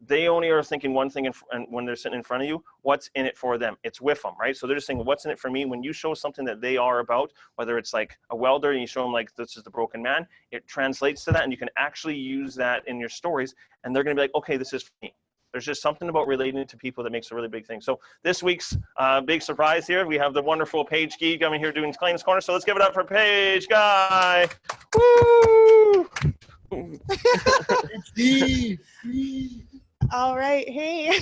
they only are thinking one thing and when they're sitting in front of you, what's in it for them? It's with them, right? So they're just saying, what's in it for me? When you show something that they are about, whether it's like a welder and you show them like, this is the broken man, it translates to that, and you can actually use that in your stories, and they're gonna be like, okay, this is for me. There's just something about relating to people that makes a really big thing. So this week's big surprise here, we have the wonderful Paige Guy coming here doing Claims Corner. So let's give it up for Paige Guy. Woo! All right, hey.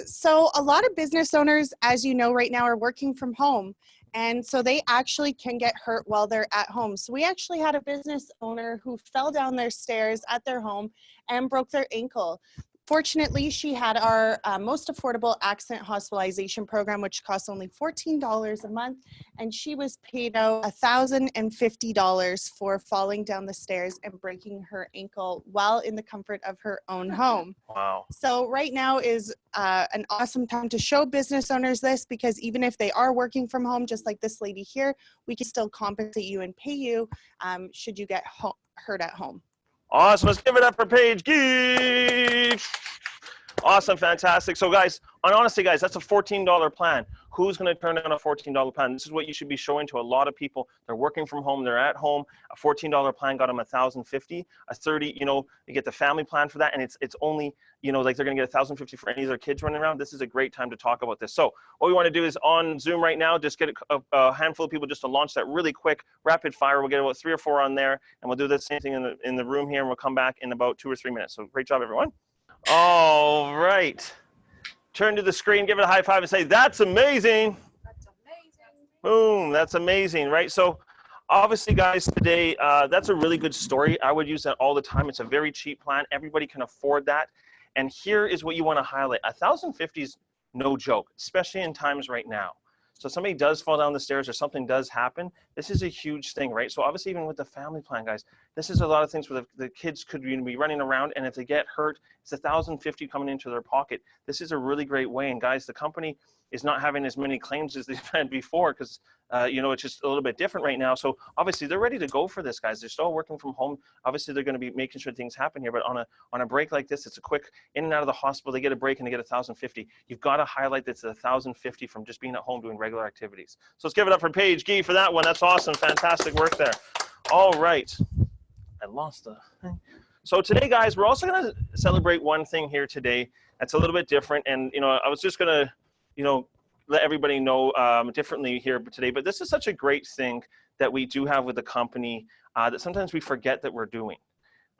So a lot of business owners, as you know right now, are working from home. And so they actually can get hurt while they're at home. So we actually had a business owner who fell down their stairs at their home and broke their ankle. Fortunately, she had our most affordable accident hospitalization program, which costs only $14 a month, and she was paid out $1,050 for falling down the stairs and breaking her ankle while in the comfort of her own home. Wow. So right now is an awesome time to show business owners this, because even if they are working from home, just like this lady here, we can still compensate you and pay you should you get hurt at home. Awesome. Let's give it up for Paige Guy. Awesome. Fantastic. So guys, honestly, guys, that's a $14 plan. Who's going to turn down a $14 plan? This is what you should be showing to a lot of people. They're working from home. They're at home. A $14 plan got them $1,050. A 30, you get the family plan for that. And it's only, like they're going to get $1,050 for any of their kids running around. This is a great time to talk about this. So what we want to do is on Zoom right now, just get a handful of people just to launch that really quick, rapid fire. We'll get about 3 or 4 on there, and we'll do the same thing in the room here, and we'll come back in about 2 or 3 minutes. So great job, everyone. All right. Turn to the screen, give it a high five, and say, that's amazing. That's amazing. Boom, that's amazing, right? So obviously, guys, today, that's a really good story. I would use that all the time. It's a very cheap plan. Everybody can afford that. And here is what you want to highlight. $1,050 is no joke, especially in times right now. So somebody does fall down the stairs or something does happen, this is a huge thing, right? So obviously, even with the family plan, guys, this is a lot of things where the kids could be running around, and if they get hurt, it's $1,050 coming into their pocket. This is a really great way. And guys, the company is not having as many claims as they've had before because, it's just a little bit different right now. So obviously, they're ready to go for this, guys. They're still working from home. Obviously, they're going to be making sure things happen here. But on a break like this, it's a quick in and out of the hospital. They get a break and they get $1,050. You've got to highlight that it's $1,050 from just being at home doing regular activities. So let's give it up for Paige Guy for that one. That's awesome. Fantastic work there. All right. I lost the thing. So today, guys, we're also going to celebrate one thing here today that's a little bit different. And, I was just going to, let everybody know differently here today. But this is such a great thing that we do have with the company that sometimes we forget that we're doing.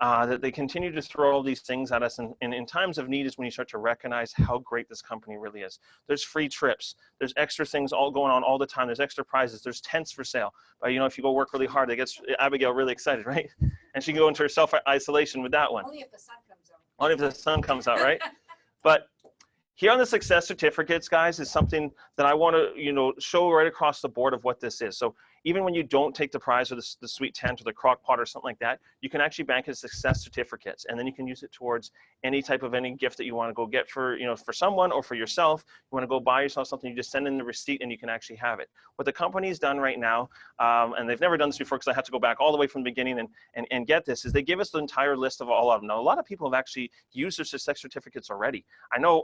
That they continue to throw all these things at us, and in times of need is when you start to recognize how great this company really is. There's free trips, there's extra things all going on all the time, there's extra prizes, there's tents for sale. If you go work really hard, that gets Abigail really excited, right? And she can go into her self-isolation with that one. Only if the sun comes out. Only if the sun comes out, right? But here on the success certificates, guys, is something that I want to, show right across the board of what this is. So even when you don't take the prize or the sweet tent or the crock pot or something like that, you can actually bank as success certificates, and then you can use it towards any gift that you want to go get for, for someone or for yourself. You want to go buy yourself something, you just send in the receipt and you can actually have it. What the company's done right now, and they've never done this before because I had to go back all the way from the beginning and get this, is they give us the entire list of all of them. Now, a lot of people have actually used their success certificates already. I know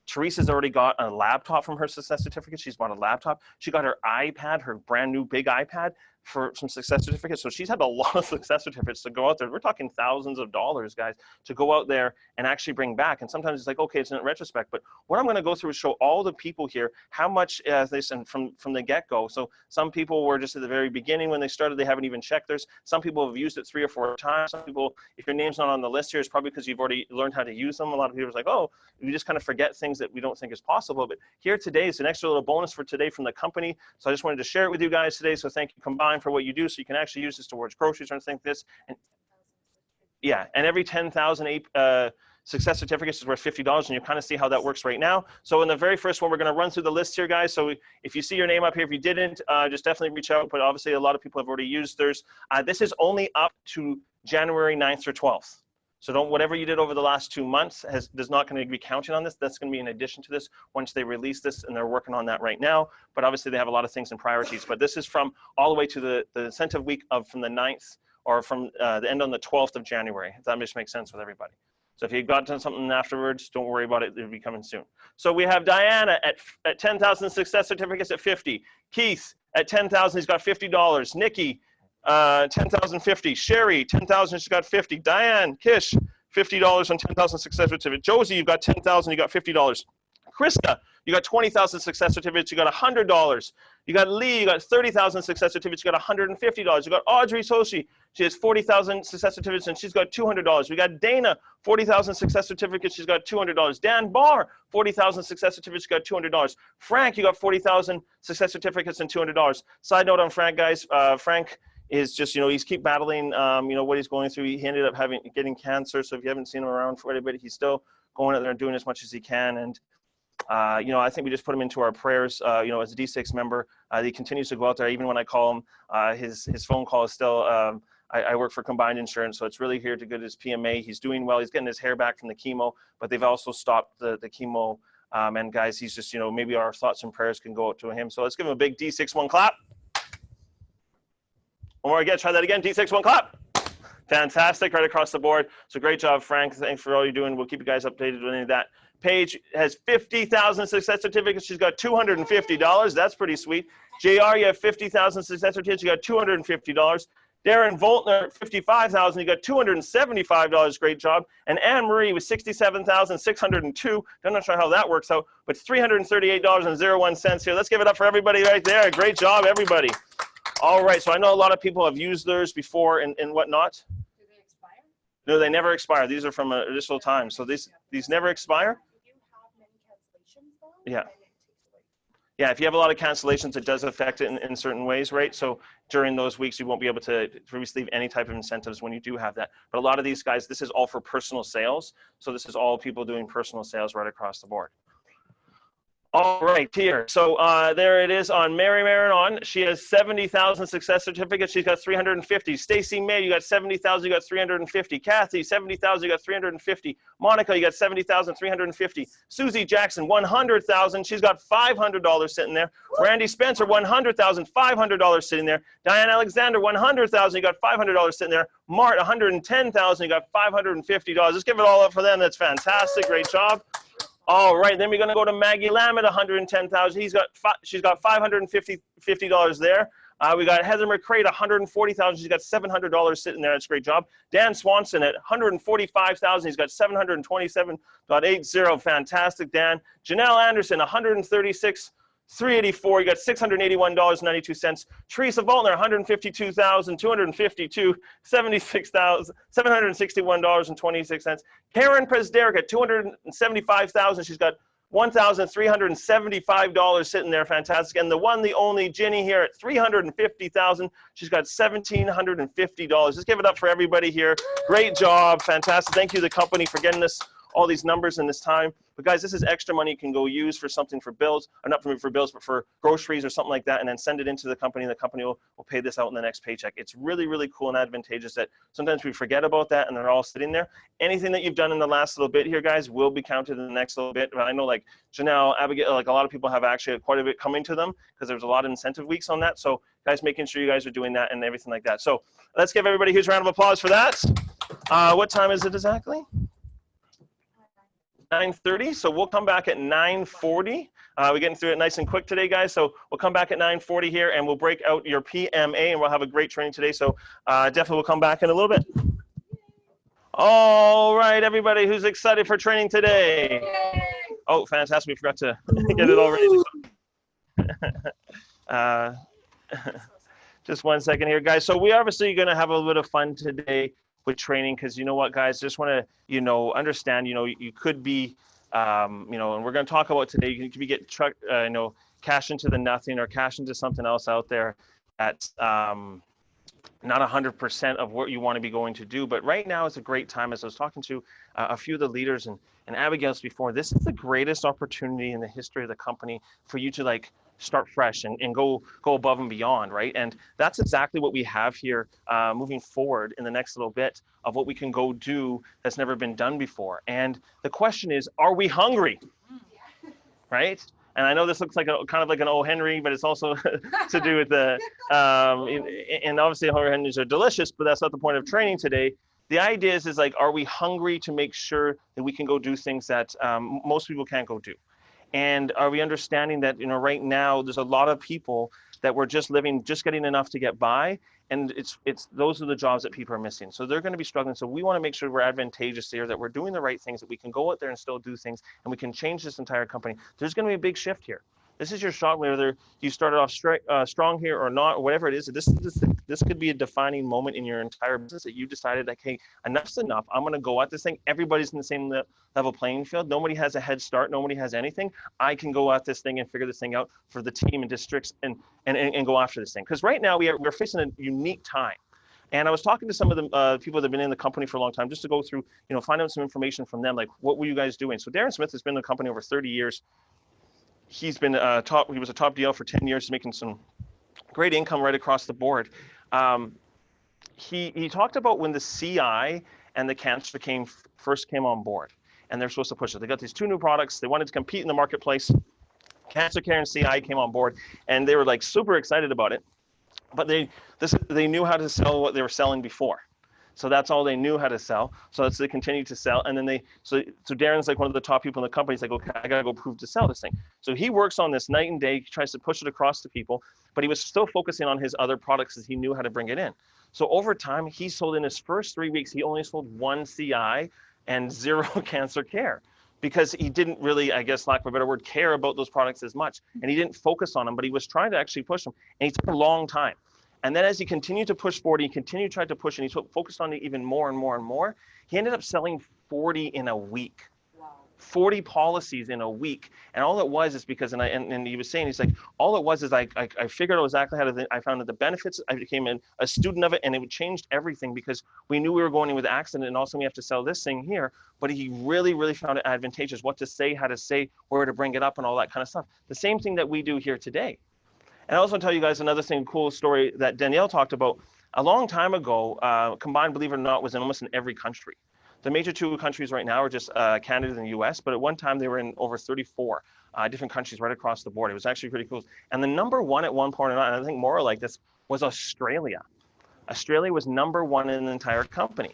Teresa's already got a laptop from her success certificate. She's bought a laptop. She got her iPad, her brand new big iPad, for some success certificates. So she's had a lot of success certificates to go out there. We're talking thousands of dollars, guys, to go out there and actually bring back. And sometimes it's like, okay, it's in retrospect. But what I'm going to go through is show all the people here how much they send from the get-go. So some people were just at the very beginning when they started. They haven't even checked theirs. Some people have used it 3 or 4 times. Some people, if your name's not on the list here, it's probably because you've already learned how to use them. A lot of people are like, oh, we just kind of forget things that we don't think is possible. But here today is an extra little bonus for today from the company. So I just wanted to share it with you guys today. So thank you, Combine, for what you do. So you can actually use this towards groceries or anything like this. And yeah, and every 10,000 success certificates is worth $50, and you kind of see how that works right now. So in the very first one, we're going to run through the list here, guys. So if you see your name up here, if you didn't, just definitely reach out. But obviously, a lot of people have already used theirs. This is only up to January 9th or 12th. So whatever you did over the last 2 months is not going to be counted on this. That's going to be in addition to this once they release this, and they're working on that right now. But obviously, they have a lot of things and priorities. But this is from all the way to the incentive week from the 9th or from the end on the 12th of January, if that just makes sense with everybody. So if you got to something afterwards, don't worry about it. It'll be coming soon. So we have Diana at 10,000 success certificates at 50. Keith at 10,000, he's got $50. Nikki, 10,050. Sherry, 10,000, she's got 50. Diane, Kish, $50 on 10,000 success certificates. Josie, you've got 10,000, you got $50. Krista, you got 20,000 success certificates, you got $100. You got Lee, you got 30,000 success certificates, you got $150. You got Audrey Soshi, she has 40,000 success certificates and she's got $200. We got Dana, 40,000 success certificates, she's got $200. Dan Barr, 40,000 success certificates, you got $200. Frank, you got 40,000 success certificates and $200. Side note on Frank, guys, Frank is just, he's keep battling, what he's going through. He ended up getting cancer. So if you haven't seen him around for anybody, he's still going out there and doing as much as he can. And, I think we just put him into our prayers, as a D6 member. He continues to go out there. Even when I call him, his phone call is still, I work for Combined Insurance, so it's really here to get his PMA. He's doing well. He's getting his hair back from the chemo, but they've also stopped the chemo. And guys, he's just, maybe our thoughts and prayers can go out to him. So let's give him a big D6 one clap. One more again, try that again. D6 one clap. Fantastic, right across the board. So great job, Frank. Thanks for all you're doing. We'll keep you guys updated with any of that. Paige has 50,000 success certificates. She's got $250. That's pretty sweet. JR, you have 50,000 success certificates. You got $250. Darren Voltner, 55,000. You got $275. Great job. And Anne Marie with 67,602. I'm not sure how that works out, but $338.01 here. Let's give it up for everybody right there. Great job, everybody. All right. So I know a lot of people have used theirs before and whatnot. Do they expire? No, they never expire. These are from additional time. So these never expire. You have many cancellations though? Yeah. And it takes away. Yeah, if you have a lot of cancellations, it does affect it in certain ways, right? So during those weeks, you won't be able to receive any type of incentives when you do have that. But a lot of these guys, this is all for personal sales. So this is all people doing personal sales right across the board. All right, here. So there it is on Mary Marinon. She has 70,000 success certificates. She's got 350. Stacy May, you got 70,000. You got 350. Kathy, 70,000. You got 350. Monica, you got 70,000. 350. Susie Jackson, 100,000. She's got $500 sitting there. Randy Spencer, 100,000. $500 sitting there. Diane Alexander, 100,000. You got $500 sitting there. Mart, 110,000. You got $550. Let's give it all up for them. That's fantastic. Great job. All right, then we're going to go to Maggie Lamb at 110,000. She's got $550 there. We got Heather McCray at 140,000. She's got $700 sitting there. That's a great job. Dan Swanson at 145,000. He's got 727.80. Fantastic, Dan. Janelle Anderson, 136,384. You got $681.92. Teresa Voltner, 152,252. $761.26. Karen Presderick at 275,000. She's got $1,375 sitting there. Fantastic. And the one, the only Ginny here at 350,000. She's got $1,750. Let's give it up for everybody here. Great job. Fantastic. Thank you to the company for getting us all these numbers in this time. But guys, this is extra money you can go use for something for bills, or not for bills, but for groceries or something like that, and then send it into the company, and the company will pay this out in the next paycheck. It's really, really cool and advantageous that sometimes we forget about that and they're all sitting there. Anything that you've done in the last little bit here, guys, will be counted in the next little bit. But I know like Janelle, Abigail, like a lot of people have actually quite a bit coming to them because there's a lot of incentive weeks on that. So guys, making sure you guys are doing that and everything like that. So let's give everybody a huge round of applause for that. What time is it exactly? 9:30, so we'll come back at 9:40. We're getting through it nice and quick today, guys, so we'll come back at 9:40 here, and we'll break out your PMA, and we'll have a great training today, so definitely we'll come back in a little bit. All right, everybody who's excited for training today. Oh, fantastic, we forgot to get it all ready. Just one second here, guys. So we obviously going to have a little bit of fun today with training, because you know what, guys, just want to understand, you could be and we're going to talk about today, you could be get cash into the nothing or cash into something else out there that's not 100% of what you want to be going to do. But right now is a great time. As I was talking to a few of the leaders and Abigail's before, this is the greatest opportunity in the history of the company for you to start fresh and go above and beyond, right? And that's exactly what we have here moving forward in the next little bit of what we can go do that's never been done before. And the question is, are we hungry? Right? And I know this looks like kind of like an O. Henry, but it's also to do with the, and obviously O. Henrys are delicious, but that's not the point of training today. the idea is like, are we hungry to make sure that we can go do things that most people can't go do? And are we understanding that, right now there's a lot of people that were just living, just getting enough to get by, and it's those are the jobs that people are missing. So they're going to be struggling. So we want to make sure we're advantageous here, that we're doing the right things, that we can go out there and still do things, and we can change this entire company. There's going to be a big shift here. This is your shot, whether you started off strong here or not, or whatever it is. This could be a defining moment in your entire business that you decided, like, hey, enough's enough. I'm going to go at this thing. Everybody's in the same level playing field. Nobody has a head start. Nobody has anything. I can go at this thing and figure this thing out for the team and districts and go after this thing. Because right now we're facing a unique time. And I was talking to some of the people that have been in the company for a long time, just to go through, find out some information from them, like, what were you guys doing? So Darren Smith has been in the company over 30 years. He's been he was a top DL for 10 years, making some great income right across the board. He talked about when the CI and the cancer first came on board, and they're supposed to push it. They got these two new products. They wanted to compete in the marketplace. Cancer Care and CI came on board, and they were like super excited about it. But they knew how to sell what they were selling before. So that's all they knew how to sell. So they continued to sell. And then so Darren's like one of the top people in the company. He's like, okay, I got to go prove to sell this thing. So he works on this night and day. He tries to push it across to people, but he was still focusing on his other products as he knew how to bring it in. So over time, he sold in his first 3 weeks, he only sold 1 CI and 0 Cancer Care, because he didn't really, I guess, lack of a better word, care about those products as much. And he didn't focus on them, but he was trying to actually push them. And he took a long time. And then as he continued to push 40, he continued to try to push, and he focused on it even more and more and more. He ended up selling 40 in a week. Wow. 40 policies in a week. And all it was is because, and he was saying, he's like, all it was is I figured out exactly how to, I found out the benefits, I became a student of it, and it changed everything, because we knew we were going in with accident, and also we have to sell this thing here. But he really, really found it advantageous, what to say, how to say, where to bring it up, and all that kind of stuff. The same thing that we do here today. And I also want to tell you guys another thing, cool story that Danielle talked about. A long time ago, Combined, believe it or not, was in almost in every country. The major 2 countries right now are just Canada and the US, but at one time they were in over 34 different countries right across the board. It was actually pretty cool. And the number one at one point, and I think more like this, was Australia. Australia was number 1 in the entire company.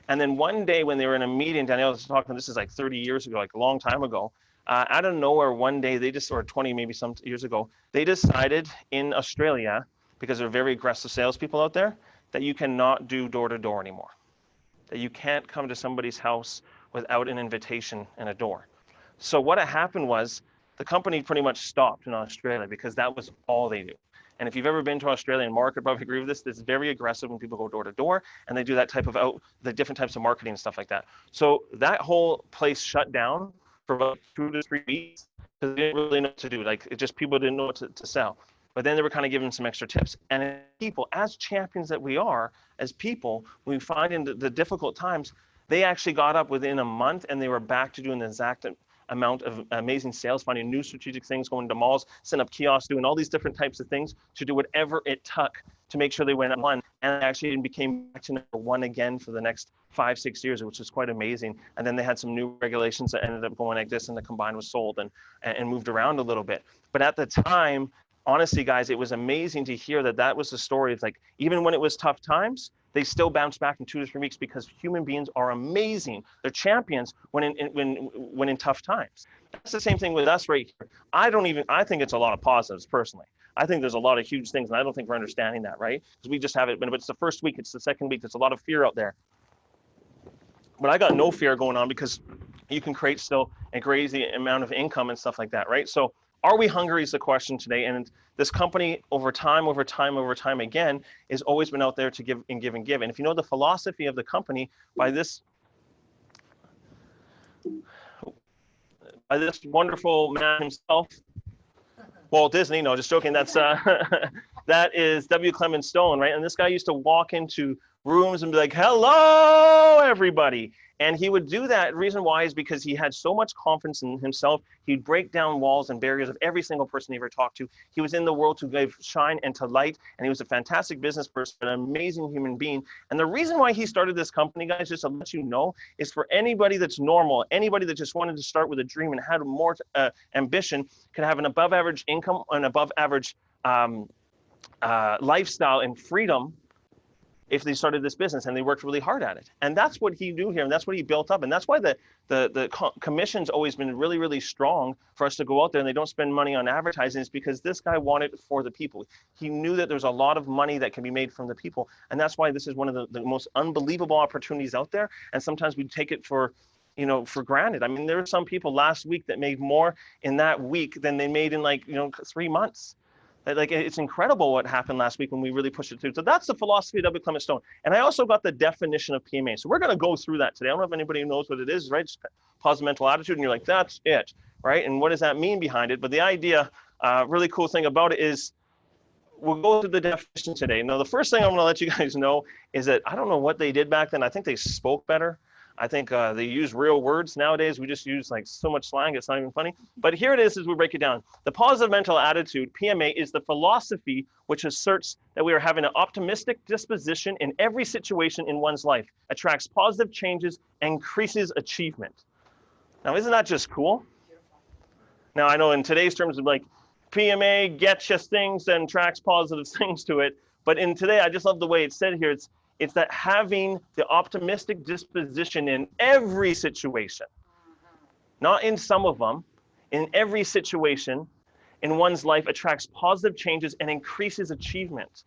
And then one day when they were in a meeting, Danielle was talking, this is like 30 years ago, like a long time ago, out of nowhere, one day they just, or 20 maybe some years ago, they decided in Australia, because they're very aggressive salespeople out there, that you cannot do door-to-door anymore. That you can't come to somebody's house without an invitation and a door. So what happened was the company pretty much stopped in Australia, because that was all they do. And if you've ever been to Australia, and Mark would probably agree with this, it's very aggressive when people go door to door, and they do that type of the different types of marketing and stuff like that. So that whole place shut down for about 2 to 3 weeks, because they didn't really know what to do. Like, it just, people didn't know what to sell. But then they were kind of giving some extra tips. And people, as champions that we are, as people, we find in the difficult times, they actually got up within a month, and they were back to doing the exact amount of amazing sales, finding new strategic things, going to malls, setting up kiosks, doing all these different types of things to do whatever it took to make sure they went on, and actually became back to number 1 again for the next 5-6 years, which was quite amazing. And then they had some new regulations that ended up going like this, and the Combined was sold and moved around a little bit. But at the time, honestly, guys, it was amazing to hear that was the story. It's like, even when it was tough times, they still bounced back in 2 to 3 weeks, because human beings are amazing. They're champions when in tough times. That's the same thing with us right here. I think it's a lot of positives personally. I think there's a lot of huge things, and I don't think we're understanding that, right? Because we just have it, but it's the first week, it's the second week, there's a lot of fear out there. But I got no fear going on, because you can create still a crazy amount of income and stuff like that, right? So are we hungry is the question today. And this company over time again, has always been out there to give and give and give. And if you know the philosophy of the company, by this wonderful man himself, Walt Disney, no, just joking, that's that is W. Clement Stone, right? And this guy used to walk into rooms and be like, hello, everybody. And he would do that. The reason why is because he had so much confidence in himself. He'd break down walls and barriers of every single person he ever talked to. He was in the world to give shine and to light. And he was a fantastic business person, an amazing human being. And the reason why he started this company, guys, just to let you know, is for anybody that's normal, anybody that just wanted to start with a dream and had more ambition, could have an above average income, an above average lifestyle and freedom if they started this business and they worked really hard at it. And that's what he knew here, and that's what he built up. And that's why the commission's always been really, really strong for us to go out there, and they don't spend money on advertising. Is because this guy wanted it for the people. He knew that there's a lot of money that can be made from the people. And that's why this is one of the most unbelievable opportunities out there. And sometimes we take it for granted. I mean, there were some people last week that made more in that week than they made in 3 months. Like, it's incredible what happened last week when we really pushed it through. So that's the philosophy of W. Clement Stone. And I also got the definition of PMA. So we're going to go through that today. I don't know if anybody knows what it is, right? It's positive mental attitude. And you're like, that's it, right? And what does that mean behind it? But the idea, really cool thing about it is, we'll go through the definition today. Now, the first thing I'm going to let you guys know is that I don't know what they did back then. I think they spoke better. I think they use real words. Nowadays, we just use like so much slang, it's not even funny. But here it is as we break it down. The positive mental attitude, PMA, is the philosophy which asserts that we are having an optimistic disposition in every situation in one's life, attracts positive changes, and increases achievement. Now, isn't that just cool? Now, I know in today's terms, like PMA gets you things and tracks positive things to it. But in today, I just love the way it's said here. It's that having the optimistic disposition in every situation, not in some of them, in every situation in one's life attracts positive changes and increases achievement.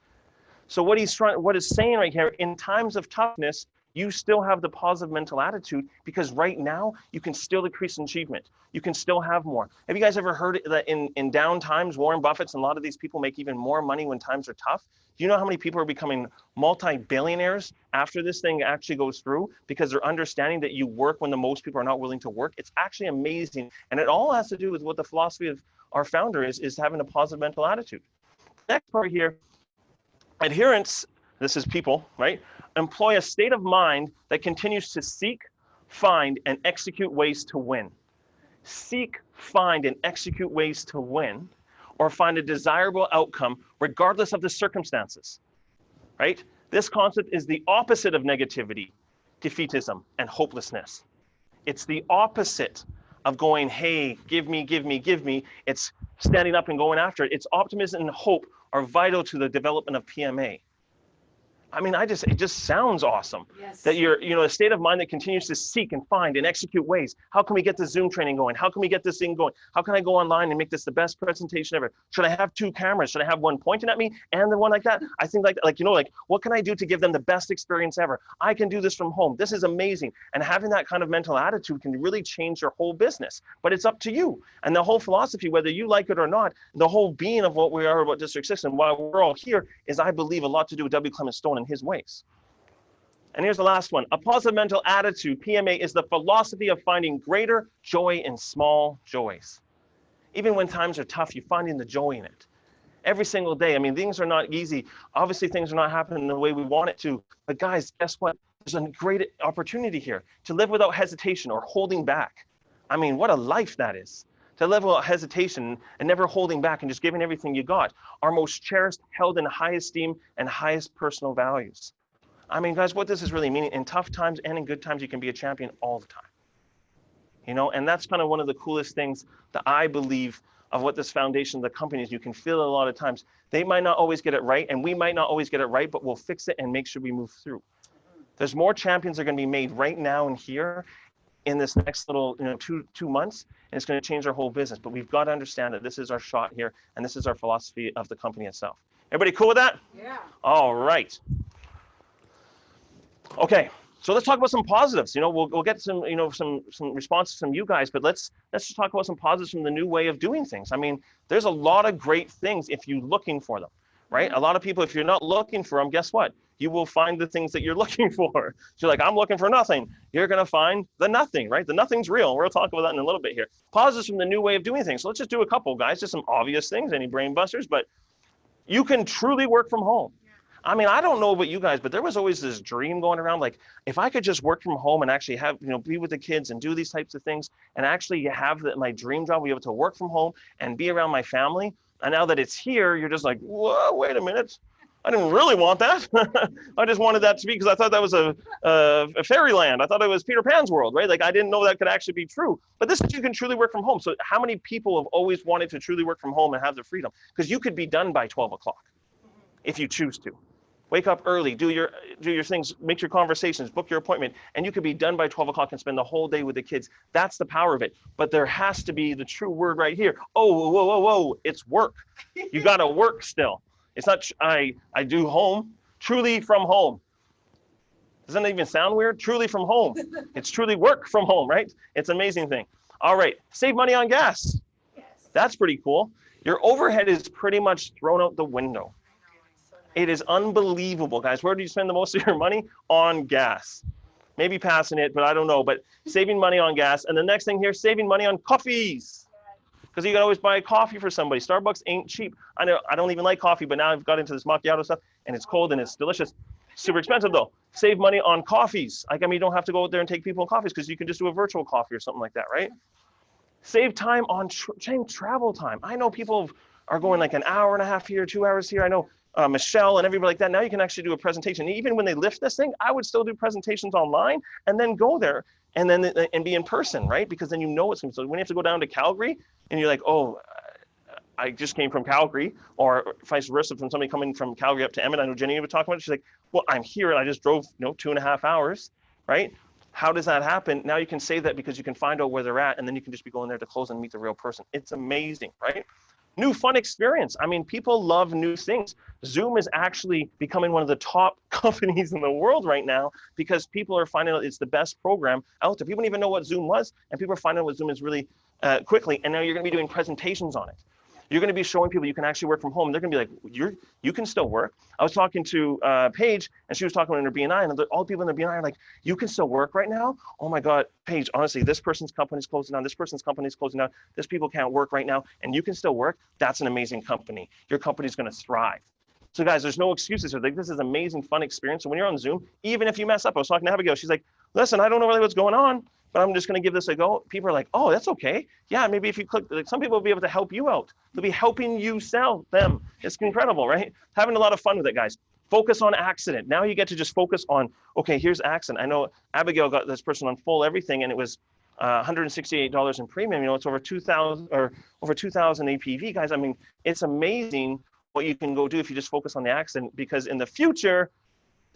So what is saying right here, in times of toughness, you still have the positive mental attitude, because right now you can still increase achievement. You can still have more. Have you guys ever heard that in down times, Warren Buffett's and a lot of these people make even more money when times are tough? Do you know how many people are becoming multi-billionaires after this thing actually goes through? Because they're understanding that you work when the most people are not willing to work. It's actually amazing. And it all has to do with what the philosophy of our founder is having a positive mental attitude. Next part here, adherence, this is people, right? Employ a state of mind that continues to seek, find, and execute ways to win. Seek, find, and execute ways to win, or find a desirable outcome regardless of the circumstances, right? This concept is the opposite of negativity, defeatism, and hopelessness. It's the opposite of going, hey, give me, give me, give me. It's standing up and going after it. It's optimism and hope are vital to the development of PMA. I mean, it just sounds awesome. Yes. That you're, a state of mind that continues to seek and find and execute ways. How can we get the Zoom training going? How can we get this thing going? How can I go online and make this the best presentation ever? Should I have 2 cameras? Should I have one pointing at me and the one like that? I think what can I do to give them the best experience ever? I can do this from home. This is amazing. And having that kind of mental attitude can really change your whole business, but it's up to you. And the whole philosophy, whether you like it or not, the whole being of what we are about District 6 and why we're all here is, I believe, a lot to do with W. Clement Stone and his ways. And here's the last one. A positive mental attitude, PMA, is the philosophy of finding greater joy in small joys. Even when times are tough, you're finding the joy in it. Every single day. I mean, things are not easy. Obviously, things are not happening the way we want it to. But guys, guess what? There's a great opportunity here to live without hesitation or holding back. I mean, what a life that is. To live without hesitation and never holding back and just giving everything you got. Our most cherished, held in high esteem, and highest personal values. I mean, guys, what this is really meaning, in tough times and in good times, you can be a champion all the time. And that's kind of one of the coolest things that I believe of what this foundation of the company is. You can feel it a lot of times. They might not always get it right, and we might not always get it right, but we'll fix it and make sure we move through. There's more champions that are going to be made right now and here in this next little, 2 months, and it's going to change our whole business. But we've got to understand that this is our shot here, and this is our philosophy of the company itself. Everybody cool with that? Yeah. All right. Okay, so let's talk about some positives. We'll get some, some responses from you guys, but let's just talk about some positives from the new way of doing things. I mean, there's a lot of great things if you're looking for them, right? A lot of people, if you're not looking for them, guess what? You will find the things that you're looking for. So you're like, I'm looking for nothing. You're going to find the nothing, right? The nothing's real. We'll talk about that in a little bit here. Positives from the new way of doing things. So let's just do a couple, guys, just some obvious things, any brain busters, but you can truly work from home. I mean, I don't know about you guys, but there was always this dream going around, like, if I could just work from home and actually have, be with the kids and do these types of things and actually have my dream job, be able to work from home and be around my family. And now that it's here, you're just like, whoa, wait a minute. I didn't really want that. I just wanted that to be, because I thought that was a fairyland. I thought it was Peter Pan's world, right? Like, I didn't know that could actually be true. But this is, you can truly work from home. So how many people have always wanted to truly work from home and have the freedom? Because you could be done by 12 o'clock if you choose to. Wake up early, do your things, make your conversations, book your appointment, and you could be done by 12 o'clock and spend the whole day with the kids. That's the power of it. But there has to be the true word right here. Oh, whoa, whoa, whoa, whoa, it's work. You got to work still. It's not I do home, truly from home. Doesn't that even sound weird? Truly from home. It's truly work from home, right? It's an amazing thing. All right, save money on gas. Yes. That's pretty cool. Your overhead is pretty much thrown out the window. It is unbelievable, guys. Where do you spend the most of your money? On gas. Maybe passing it, but I don't know. But saving money on gas. And the next thing here, saving money on coffees. Because you can always buy a coffee for somebody. Starbucks ain't cheap. I know I don't even like coffee, but now I've got into this macchiato stuff, and it's cold and it's delicious. Super expensive though. Save money on coffees. Like, I mean, you don't have to go out there and take people on coffees because you can just do a virtual coffee or something like that, right? Save time on travel time. I know people are going like an hour and a half here, 2 hours here. I know Michelle and everybody like that. Now you can actually do a presentation. Even when they lift this thing, I would still do presentations online and then go there and then and be in person, right? Because then you know it's going to be. So when you have to go down to Calgary and you're like, oh, I just came from Calgary, or vice versa from somebody coming from Calgary up to Emmett. I know Jenny would talk about it. She's like, well, I'm here and I just drove 2.5 hours, right? How does that happen? Now you can say that because you can find out where they're at, and then you can just be going there to close and meet the real person. It's amazing, right? New fun experience. I mean, people love new things. Zoom is actually becoming one of the top companies in the world right now because people are finding out it's the best program out there. People didn't even know what Zoom was, and people are finding out what Zoom is really quickly, and now you're gonna be doing presentations on it. You're going to be showing people you can actually work from home. They're going to be like, you can still work. I was talking to Paige, and she was talking in her BNI, and all the people in their BNI are like, you can still work right now? Oh my God, Paige, honestly, this person's company is closing down. This person's company is closing down. This people can't work right now, and you can still work. That's an amazing company. Your company's going to thrive. So guys, there's no excuses here. Like, this is amazing, fun experience. So when you're on Zoom, even if you mess up, I was talking to Abigail. She's like, listen, I don't know really what's going on, but I'm just going to give this a go. People are like, oh, that's okay. Yeah, maybe if you click, like, some people will be able to help you out. They'll be helping you sell them. It's incredible, right? Having a lot of fun with it, guys. Focus on accident. Now you get to just focus on, okay, here's accident. I know Abigail got this person on full everything, and it was $168 in premium. It's over 2,000 or over 2,000 APV, guys. I mean, it's amazing what you can go do if you just focus on the accident, because in the future,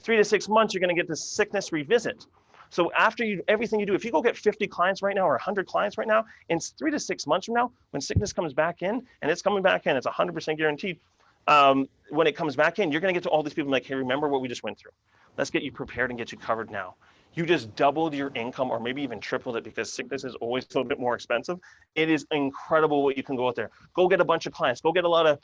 3 to 6 months, you're going to get this sickness revisit. So after everything you do, if you go get 50 clients right now or 100 clients right now, in 3 to 6 months from now, when sickness comes back in, and it's coming back in, it's 100% guaranteed. When it comes back in, you're going to get to all these people like, hey, remember what we just went through. Let's get you prepared and get you covered now. You just doubled your income, or maybe even tripled it, because sickness is always a little bit more expensive. It is incredible what you can go out there. Go get a bunch of clients. Go get a lot of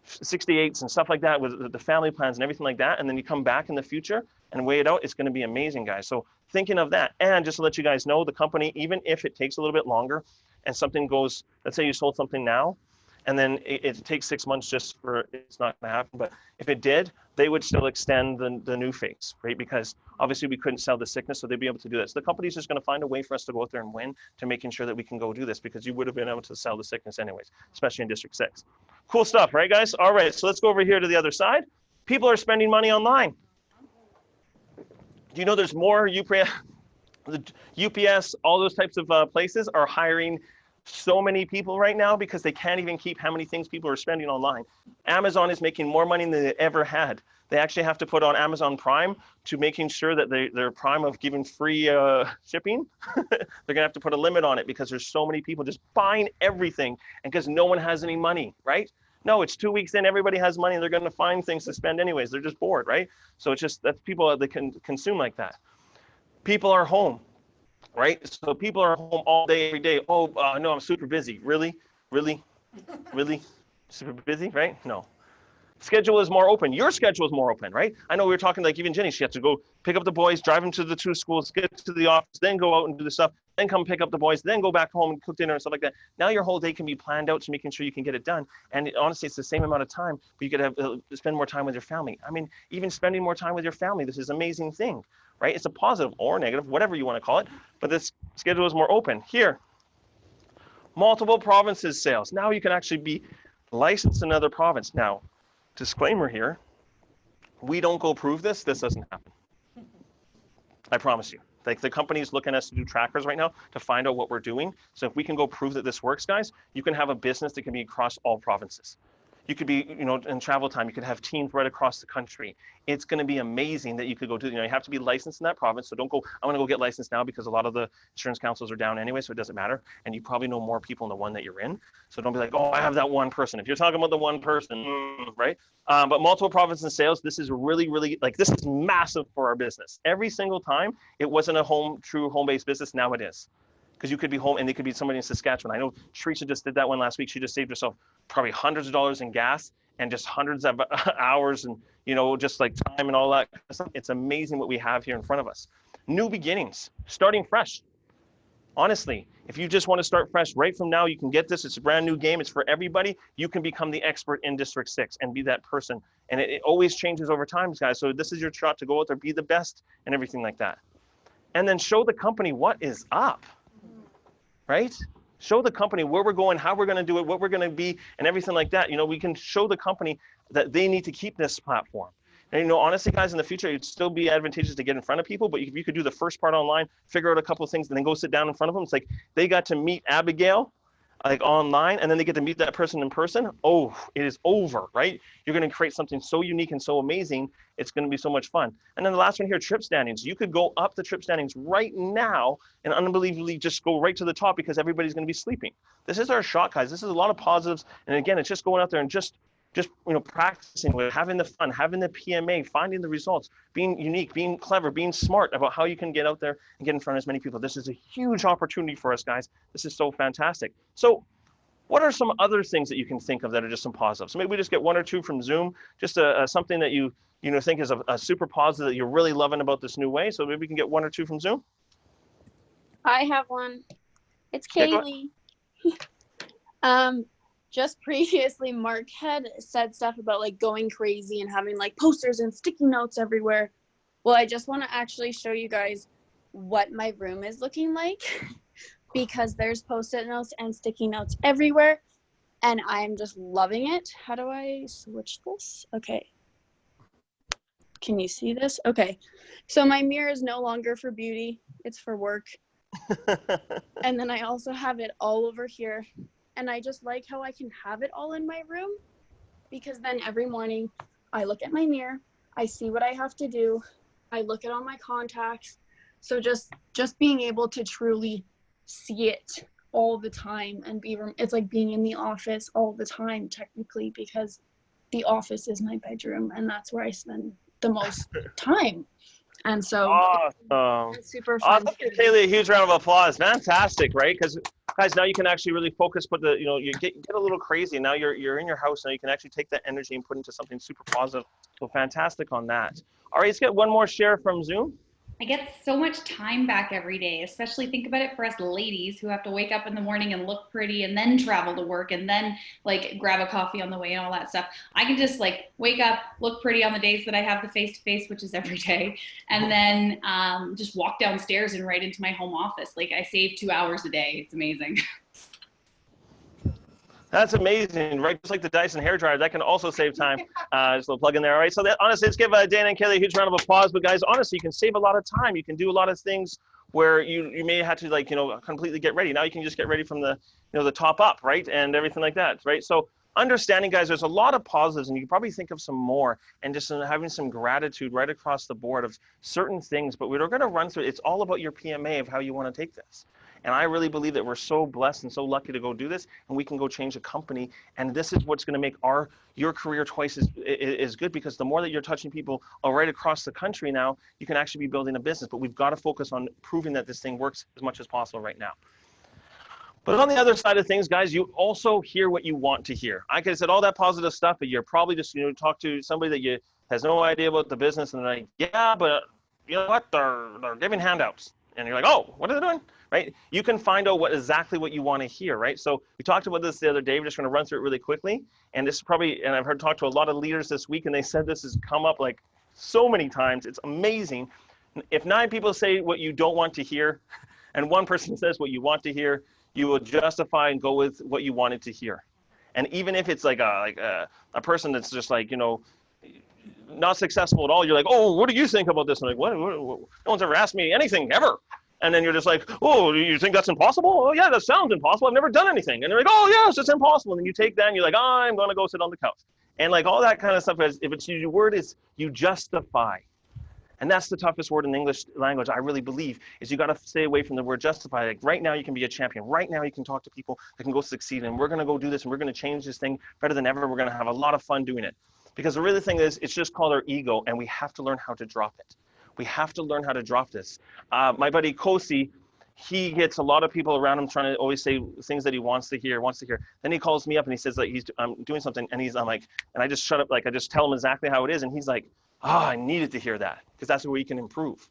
68s and stuff like that with the family plans and everything like that. And then you come back in the future and weigh it out. It's going to be amazing, guys. So thinking of that, and just to let you guys know, the company, even if it takes a little bit longer and something goes, let's say you sold something now, and then it takes 6 months just for, it's not going to happen. But if it did, they would still extend the new phase, right? Because obviously we couldn't sell the sickness, so they'd be able to do this. The company's just going to find a way for us to go out there and win, to making sure that we can go do this, because you would have been able to sell the sickness anyways, especially in District 6. Cool stuff, right, guys? All right, so let's go over here to the other side. People are spending money online. Do you know there's more UPS, all those types of places are hiring so many people right now because they can't even keep how many things people are spending online. Amazon is making more money than they ever had. They actually have to put on Amazon Prime to making sure that their Prime of giving free shipping. They're gonna have to put a limit on it because there's so many people just buying everything, and because no one has any money, right? No, it's 2 weeks in, everybody has money, they're gonna find things to spend anyways. They're just bored, right? So it's just, that's people that can consume like that. People are home. Right? So people are home all day, every day. Oh, no, I'm super busy. Really? Really? Really? Super busy, right? No. Schedule is more open. Your schedule is more open, right? I know we were talking, like even Jenny, she had to go pick up the boys, drive them to the 2 schools, get to the office, then go out and do the stuff, then come pick up the boys, then go back home and cook dinner and stuff like that. Now your whole day can be planned out to making sure you can get it done. And honestly, it's the same amount of time, but you could have spend more time with your family. I mean, even spending more time with your family, this is an amazing thing, right? It's a positive or negative, whatever you want to call it, but this schedule is more open. Here, multiple provinces sales. Now you can actually be licensed in another province. Now, disclaimer here, we don't go prove this doesn't happen. I promise you. Like, the company's looking at us to do trackers right now to find out what we're doing. So if we can go prove that this works, guys, you can have a business that can be across all provinces. You could be, you know, in travel time, you could have teams right across the country. It's going to be amazing that you could go do, you know, you have to be licensed in that province. So don't go, I'm going to go get licensed now because a lot of the insurance councils are down anyway, so it doesn't matter. And you probably know more people in the one that you're in. So don't be like, oh, I have that one person. If you're talking about the one person, right? But multiple provinces and sales, this is really, really, like, this is massive for our business. Every single time it wasn't a true home-based business, now it is. Because you could be home and they could be somebody in Saskatchewan. I know Teresa just did that one last week. She just saved herself probably hundreds of dollars in gas and just hundreds of hours and, you know, just like time and all that. It's amazing what we have here in front of us. New beginnings, starting fresh. Honestly, if you just want to start fresh right from now, you can get this. It's a brand new game. It's for everybody. You can become the expert in District 6 and be that person. And it always changes over time, guys. So this is your shot to go out there, be the best and everything like that. And then show the company what is up. Right? Show the company where we're going, how we're going to do it, what we're going to be, and everything like that. You know, we can show the company that they need to keep this platform. And, you know, honestly, guys, in the future, it'd still be advantageous to get in front of people, but if you could do the first part online, figure out a couple of things, and then go sit down in front of them. It's like they got to meet Abigail, like online, and then they get to meet that person in person. Oh, it is over, right? You're going to create something so unique and so amazing. It's going to be so much fun. And then the last one here, trip standings. You could go up the trip standings right now and unbelievably just go right to the top because everybody's going to be sleeping. This is our shot, guys. This is a lot of positives. And again, it's just going out there and just you know, practicing with having the fun, having the PMA, finding the results, being unique, being clever, being smart about how you can get out there and get in front of as many people. This is a huge opportunity for us, guys. This is so fantastic. So what are some other things that you can think of that are just some positives? So maybe we just get one or two from Zoom, just something that you know think is a super positive that you're really loving about this new way. So maybe we can get one or two from Zoom. I have one. It's Yeah, Kaylee. Just previously, Mark had said stuff about like going crazy and having like posters and sticky notes everywhere. Well, I just want to actually show you guys what my room is looking like because there's post-it notes and sticky notes everywhere and I'm just loving it. How do I switch this? Okay. Can you see this? Okay. So my mirror is no longer for beauty. It's for work. And then I also have it all over here. And I just like how I can have it all in my room because then every morning I look at my mirror, I see what I have to do, I look at all my contacts. So just being able to truly see it all the time and it's like being in the office all the time technically because the office is my bedroom and that's where I spend the most time. And so awesome. it's super fun. Awesome. Give Kaylee a huge round of applause. Fantastic, right? Because guys, now you can actually really focus, you know, you get a little crazy. Now you're in your house, now you can actually take that energy and put into something super positive. So fantastic on that. All right, let's get one more share from Zoom. I get so much time back every day, especially think about it for us ladies who have to wake up in the morning and look pretty and then travel to work and then like grab a coffee on the way and all that stuff. I can just like wake up, look pretty on the days that I have the face-to-face, which is every day, and then just walk downstairs and right into my home office. Like I save 2 hours a day. It's amazing. That's amazing, right? Just like the Dyson hairdryer, that can also save time. Just a little plug in there. All right, so honestly, let's give Dana and Kaylee a huge round of applause. But guys, honestly, you can save a lot of time. You can do a lot of things where you may have to like, you know, completely get ready. Now you can just get ready from the, you know, the top up, right? And everything like that, right? So understanding, guys, there's a lot of positives and you can probably think of some more and just having some gratitude right across the board of certain things, but we're going to run through, it's all about your PMA of how you want to take this. And I really believe that we're so blessed and so lucky to go do this, and we can go change a company. And this is what's going to make your career twice as good, because the more that you're touching people all right across the country now, you can actually be building a business. But we've got to focus on proving that this thing works as much as possible right now. But on the other side of things, guys, you also hear what you want to hear. Like I said, all that positive stuff, but you're probably just, you know, talk to somebody that has no idea about the business, and they're like, yeah, but you know what? They're giving handouts. And you're like, oh, what are they doing? Right? You can find out exactly what you want to hear, right? So we talked about this the other day. We're just going to run through it really quickly. And this is probably, and I've talked to a lot of leaders this week, and they said this has come up like so many times. It's amazing. If 9 people say what you don't want to hear, and 1 person says what you want to hear, you will justify and go with what you wanted to hear. And even if it's like a person that's just like, you know, not successful at all, you're like, oh, what do you think about this? I'm like, what? No one's ever asked me anything ever. And then you're just like, oh, you think that's impossible? Oh yeah, that sounds impossible. I've never done anything. And they're like, oh yes, it's impossible. And then you take that and you're like, I'm gonna go sit on the couch. And like all that kind of stuff, if it's your word is you justify. And that's the toughest word in the English language, I really believe, is you got to stay away from the word justify. Like right now you can be a champion. Right now you can talk to people that can go succeed. And we're going to go do this and we're going to change this thing better than ever. We're going to have a lot of fun doing it. Because the really thing is, it's just called our ego, and we have to learn how to drop it. We have to learn how to drop this. My buddy Kosi, he gets a lot of people around him trying to always say things that he wants to hear. Then he calls me up and he says that I'm doing something, and I'm like, and I just shut up, like I just tell him exactly how it is, and he's like, I needed to hear that, because that's where we can improve.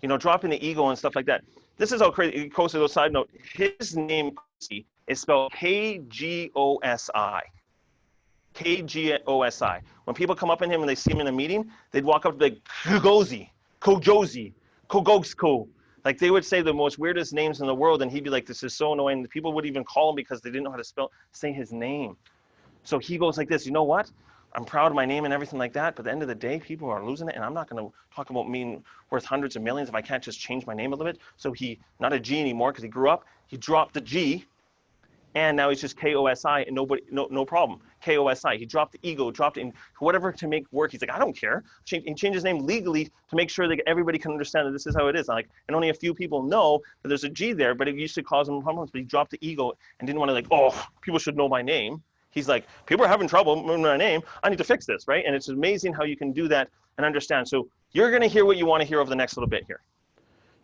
You know, dropping the ego and stuff like that. This is how crazy. Kosi, though, side note, his name Kosi is spelled K-G-O-S-I. K-G-O-S-I. When people come up in him and they see him in a meeting, they'd walk up and be like, Kogozi, Kojozi, Kogogsko. Like they would say the most weirdest names in the world, and he'd be like, this is so annoying. People would even call him because they didn't know how to say his name. So he goes like this, you know what? I'm proud of my name and everything like that, but at the end of the day, people are losing it, and I'm not going to talk about me worth hundreds of millions if I can't just change my name a little bit. So he, not a G anymore, because he grew up, he dropped the G, and now he's just K-O-S-I, and no problem. K-O-S-I. He dropped the ego, dropped it in whatever to make work. He's like, I don't care. He changed his name legally to make sure that everybody can understand that this is how it is. Like, and only a few people know that there's a G there, but it used to cause him problems. But he dropped the ego and didn't want to like, oh, people should know my name. He's like, people are having trouble with my name. I need to fix this, right? And it's amazing how you can do that and understand. So you're going to hear what you want to hear over the next little bit here.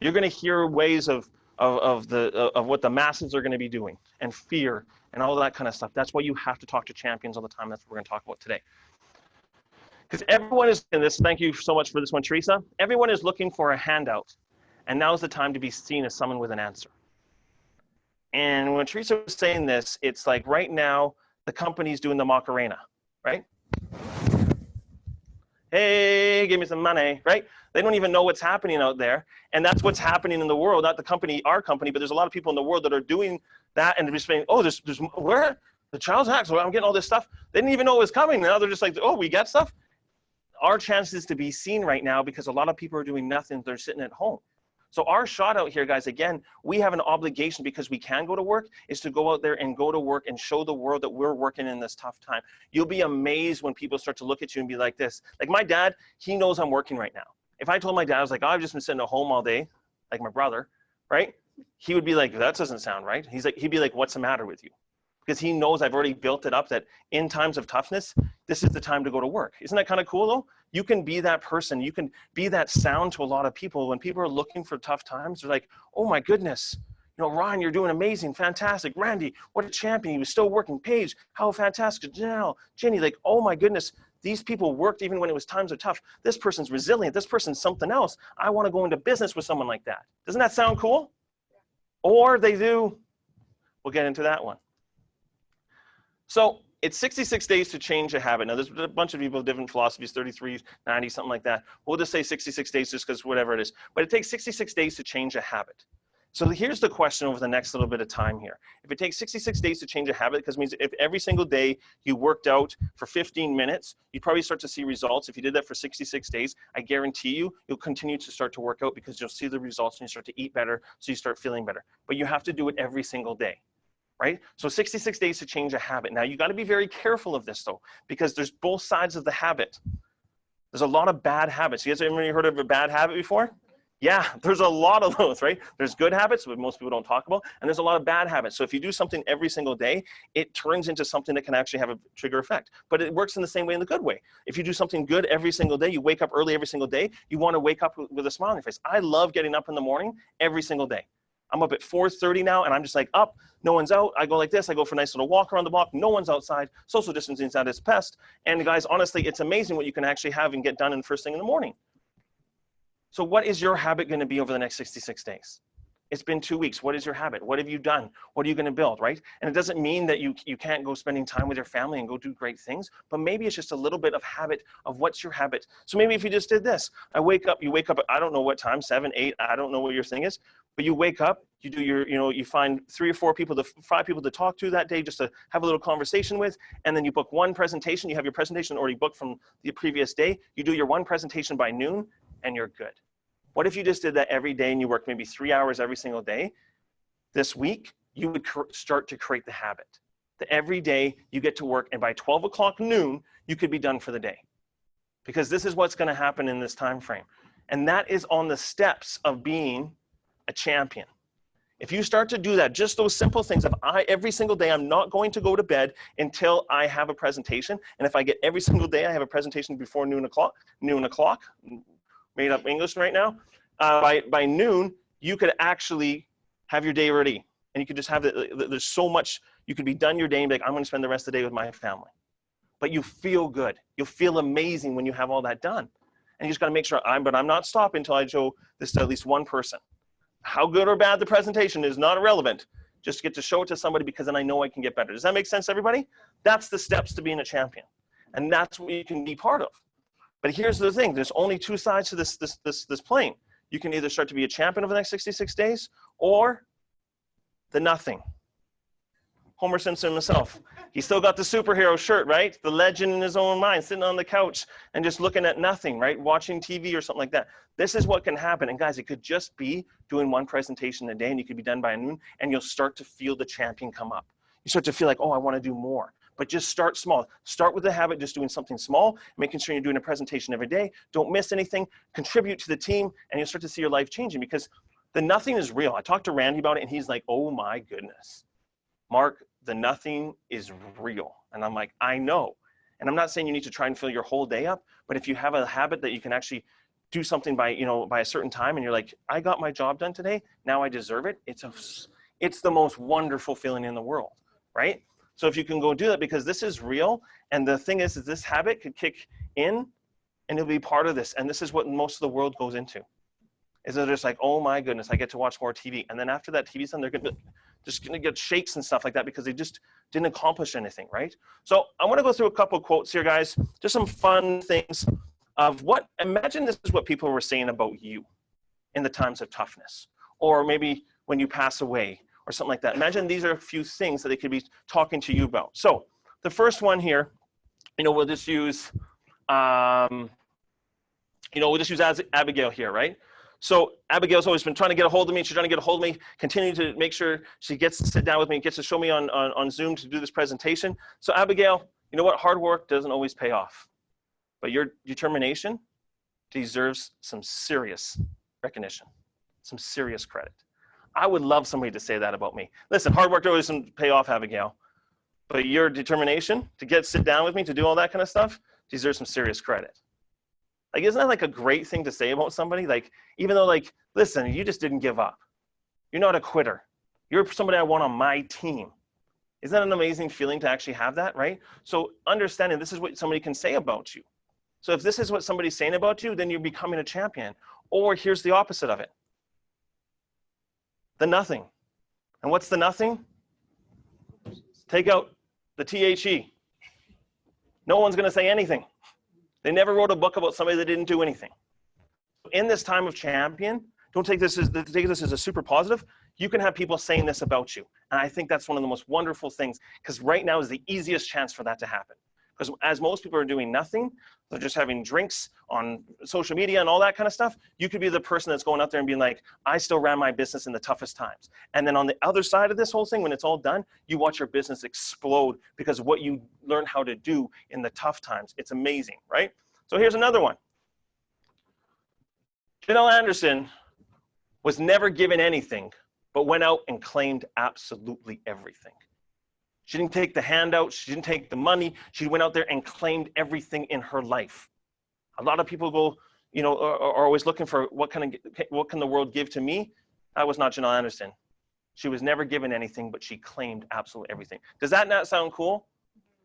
You're going to hear ways of what the masses are going to be doing, and fear and all that kind of stuff. That's why you have to talk to champions all the time. That's what we're going to talk about today. Because everyone is in this. Thank you so much for this one, Teresa. Everyone is looking for a handout, and now's the time to be seen as someone with an answer. And when Teresa was saying this, it's like right now, the company's doing the Macarena, right? Hey, give me some money, right? They don't even know what's happening out there. And that's what's happening in the world, not the company, our company, but there's a lot of people in the world that are doing that and they're just saying, oh, there's where? The Child's Act, so I'm getting all this stuff. They didn't even know it was coming. Now they're just like, oh, we get stuff? Our chance is to be seen right now because a lot of people are doing nothing. They're sitting at home. So our shot out here, guys, again, we have an obligation because we can go to work, is to go out there and go to work and show the world that we're working in this tough time. You'll be amazed when people start to look at you and be like this. Like my dad, he knows I'm working right now. If I told my dad, I was like, oh, I've just been sitting at home all day, like my brother, right? He would be like, that doesn't sound right. He'd be like, what's the matter with you? Because he knows I've already built it up that in times of toughness, this is the time to go to work. Isn't that kind of cool though? You can be that person. You can be that sound to a lot of people. When people are looking for tough times, they're like, oh my goodness, you know, Ryan, you're doing amazing, fantastic. Randy, what a champion. He was still working. Paige, how fantastic. Janelle, Jenny, like, oh my goodness, these people worked even when it was times are tough. This person's resilient. This person's something else. I want to go into business with someone like that. Doesn't that sound cool? Or they do. We'll get into that one. So it's 66 days to change a habit. Now, there's a bunch of people with different philosophies, 33, 90, something like that. We'll just say 66 days just because whatever it is. But it takes 66 days to change a habit. So here's the question over the next little bit of time here. If it takes 66 days to change a habit, because it means if every single day you worked out for 15 minutes, you'd probably start to see results. If you did that for 66 days, I guarantee you, you'll continue to start to work out because you'll see the results and you start to eat better, so you start feeling better. But you have to do it every single day. Right? So 66 days to change a habit. Now you got to be very careful of this though, because there's both sides of the habit. There's a lot of bad habits. You guys ever heard of a bad habit before? Yeah, there's a lot of those, right? There's good habits, but most people don't talk about, and there's a lot of bad habits. So if you do something every single day, it turns into something that can actually have a trigger effect. But it works in the same way in the good way. If you do something good every single day, you wake up early every single day, you want to wake up with a smile on your face. I love getting up in the morning every single day. I'm up at 4:30 now, and I'm just like up, no one's out. I go like this, I go for a nice little walk around the block, no one's outside, social distancing is at its best. And guys, honestly, it's amazing what you can actually have and get done in first thing in the morning. So what is your habit gonna be over the next 66 days? It's been 2 weeks. What is your habit? What have you done? What are you gonna build, right? And it doesn't mean that you can't go spending time with your family and go do great things, but maybe it's just a little bit of habit of what's your habit. So maybe if you just did this, you wake up at, I don't know what time, 7, 8, I don't know what your thing is, but you wake up, you do your, you find 3 or 4 people, 5 people to talk to that day just to have a little conversation with, and then you book one presentation. You have your presentation already booked from the previous day. You do your one presentation by noon, and you're good. What if you just did that every day and you worked maybe 3 hours every single day? This week, you would start to create the habit that every day you get to work, and by 12 o'clock noon, you could be done for the day. Because this is what's going to happen in this time frame. And that is on the steps of being a champion. If you start to do that, just those simple things of every single day, I'm not going to go to bed until I have a presentation. And if I get every single day, I have a presentation before noon o'clock, made up English right now, by noon, you could actually have your day ready. And you could just have there's so much, you could be done your day and be like, I'm going to spend the rest of the day with my family. But you feel good. You'll feel amazing when you have all that done. And you just got to make sure, I'm not stopping until I show this to at least one person. How good or bad the presentation is not irrelevant. Just get to show it to somebody because then I know I can get better. Does that make sense, everybody? That's the steps to being a champion. And that's what you can be part of. But here's the thing. There's only two sides to this plane. You can either start to be a champion over the next 66 days or the nothing. Homer Simpson himself. He still got the superhero shirt, right? The legend in his own mind, sitting on the couch and just looking at nothing, right? Watching TV or something like that. This is what can happen. And guys, it could just be doing one presentation a day and you could be done by noon and you'll start to feel the champion come up. You start to feel like, oh, I want to do more. But just start small. Start with the habit, just doing something small, making sure you're doing a presentation every day. Don't miss anything. Contribute to the team and you'll start to see your life changing because the nothing is real. I talked to Randy about it and he's like, oh my goodness. Mark, the nothing is real. And I'm like, I know. And I'm not saying you need to try and fill your whole day up, but if you have a habit that you can actually do something by, by a certain time and you're like, I got my job done today, now I deserve it. It's the most wonderful feeling in the world, right? So if you can go do that, because this is real. And the thing is this habit could kick in and it'll be part of this. And this is what most of the world goes into. Is they're just like, oh my goodness, I get to watch more TV. And then after that TV's done, they're just gonna get shakes and stuff like that because they just didn't accomplish anything, right? So I wanna go through a couple of quotes here, guys. Just some fun things of imagine this is what people were saying about you in the times of toughness, or maybe when you pass away or something like that. Imagine these are a few things that they could be talking to you about. So the first one here, we'll just use, we'll just use Abigail here, right? So Abigail's always been trying to get a hold of me. She's trying to get a hold of me, continue to make sure she gets to sit down with me and gets to show me on Zoom to do this presentation. So Abigail, you know what? Hard work doesn't always pay off. But your determination deserves some serious recognition, some serious credit. I would love somebody to say that about me. Listen, hard work doesn't pay off, Abigail. But your determination to sit down with me, to do all that kind of stuff, deserves some serious credit. Like, isn't that like a great thing to say about somebody? Like, even though like, listen, you just didn't give up. You're not a quitter. You're somebody I want on my team. Isn't that an amazing feeling to actually have that, right? So understanding this is what somebody can say about you. So if this is what somebody's saying about you, then you're becoming a champion. Or here's the opposite of it. The nothing. And what's the nothing? Take out the THE. No one's going to say anything. They never wrote a book about somebody that didn't do anything. In this time of champion, don't take this as a super positive. You can have people saying this about you. And I think that's one of the most wonderful things because right now is the easiest chance for that to happen. Because as most people are doing nothing, they're just having drinks on social media and all that kind of stuff. You could be the person that's going out there and being like, I still ran my business in the toughest times. And then on the other side of this whole thing, when it's all done, you watch your business explode because of what you learn how to do in the tough times. It's amazing, right? So here's another one. Janelle Anderson was never given anything, but went out and claimed absolutely everything. She didn't take the handout. She didn't take the money. She went out there and claimed everything in her life. A lot of people go, are always looking for what can the world give to me? That was not Janelle Anderson. She was never given anything, but she claimed absolutely everything. Does that not sound cool?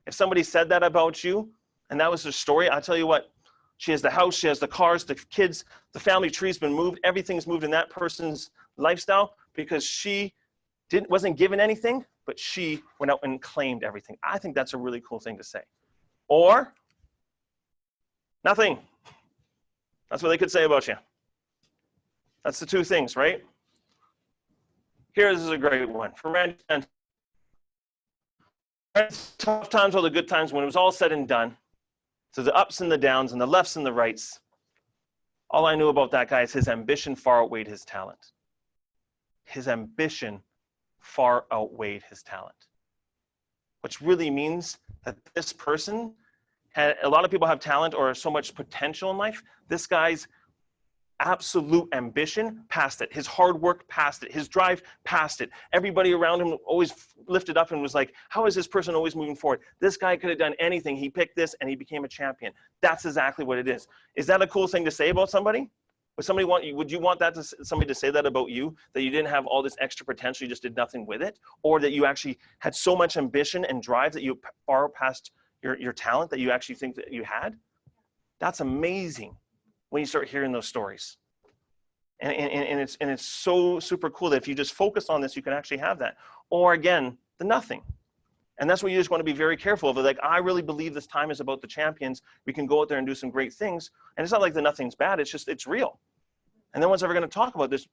If somebody said that about you, and that was their story, I'll tell you what, she has the house, she has the cars, the kids, the family tree's been moved, everything's moved in that person's lifestyle because she wasn't given anything, but she went out and claimed everything. I think that's a really cool thing to say. Or nothing. That's what they could say about you. That's the two things, right? Here's a great one from Randy. Tough times or the good times when it was all said and done. So the ups and the downs and the lefts and the rights. All I knew about that guy is his ambition far outweighed his talent. His ambition far outweighed his talent. Which really means that this person had, a lot of people have talent or so much potential in life. This guy's absolute ambition passed it. His hard work passed it. His drive passed it. Everybody around him always lifted up and was like, how is this person always moving forward? This guy could have done anything. He picked this and he became a champion. That's exactly what it is. Is that a cool thing to say about somebody? Would you want that somebody to say that about you, that you didn't have all this extra potential, you just did nothing with it? Or that you actually had so much ambition and drive that you far past your talent that you actually think that you had? That's amazing when you start hearing those stories. And it's so super cool that if you just focus on this, you can actually have that. Or again, the nothing. And that's what you just want to be very careful of. Like, I really believe this time is about the champions. We can go out there and do some great things. And it's not like the nothing's bad. It's just, it's real. And no one's ever going to talk about this.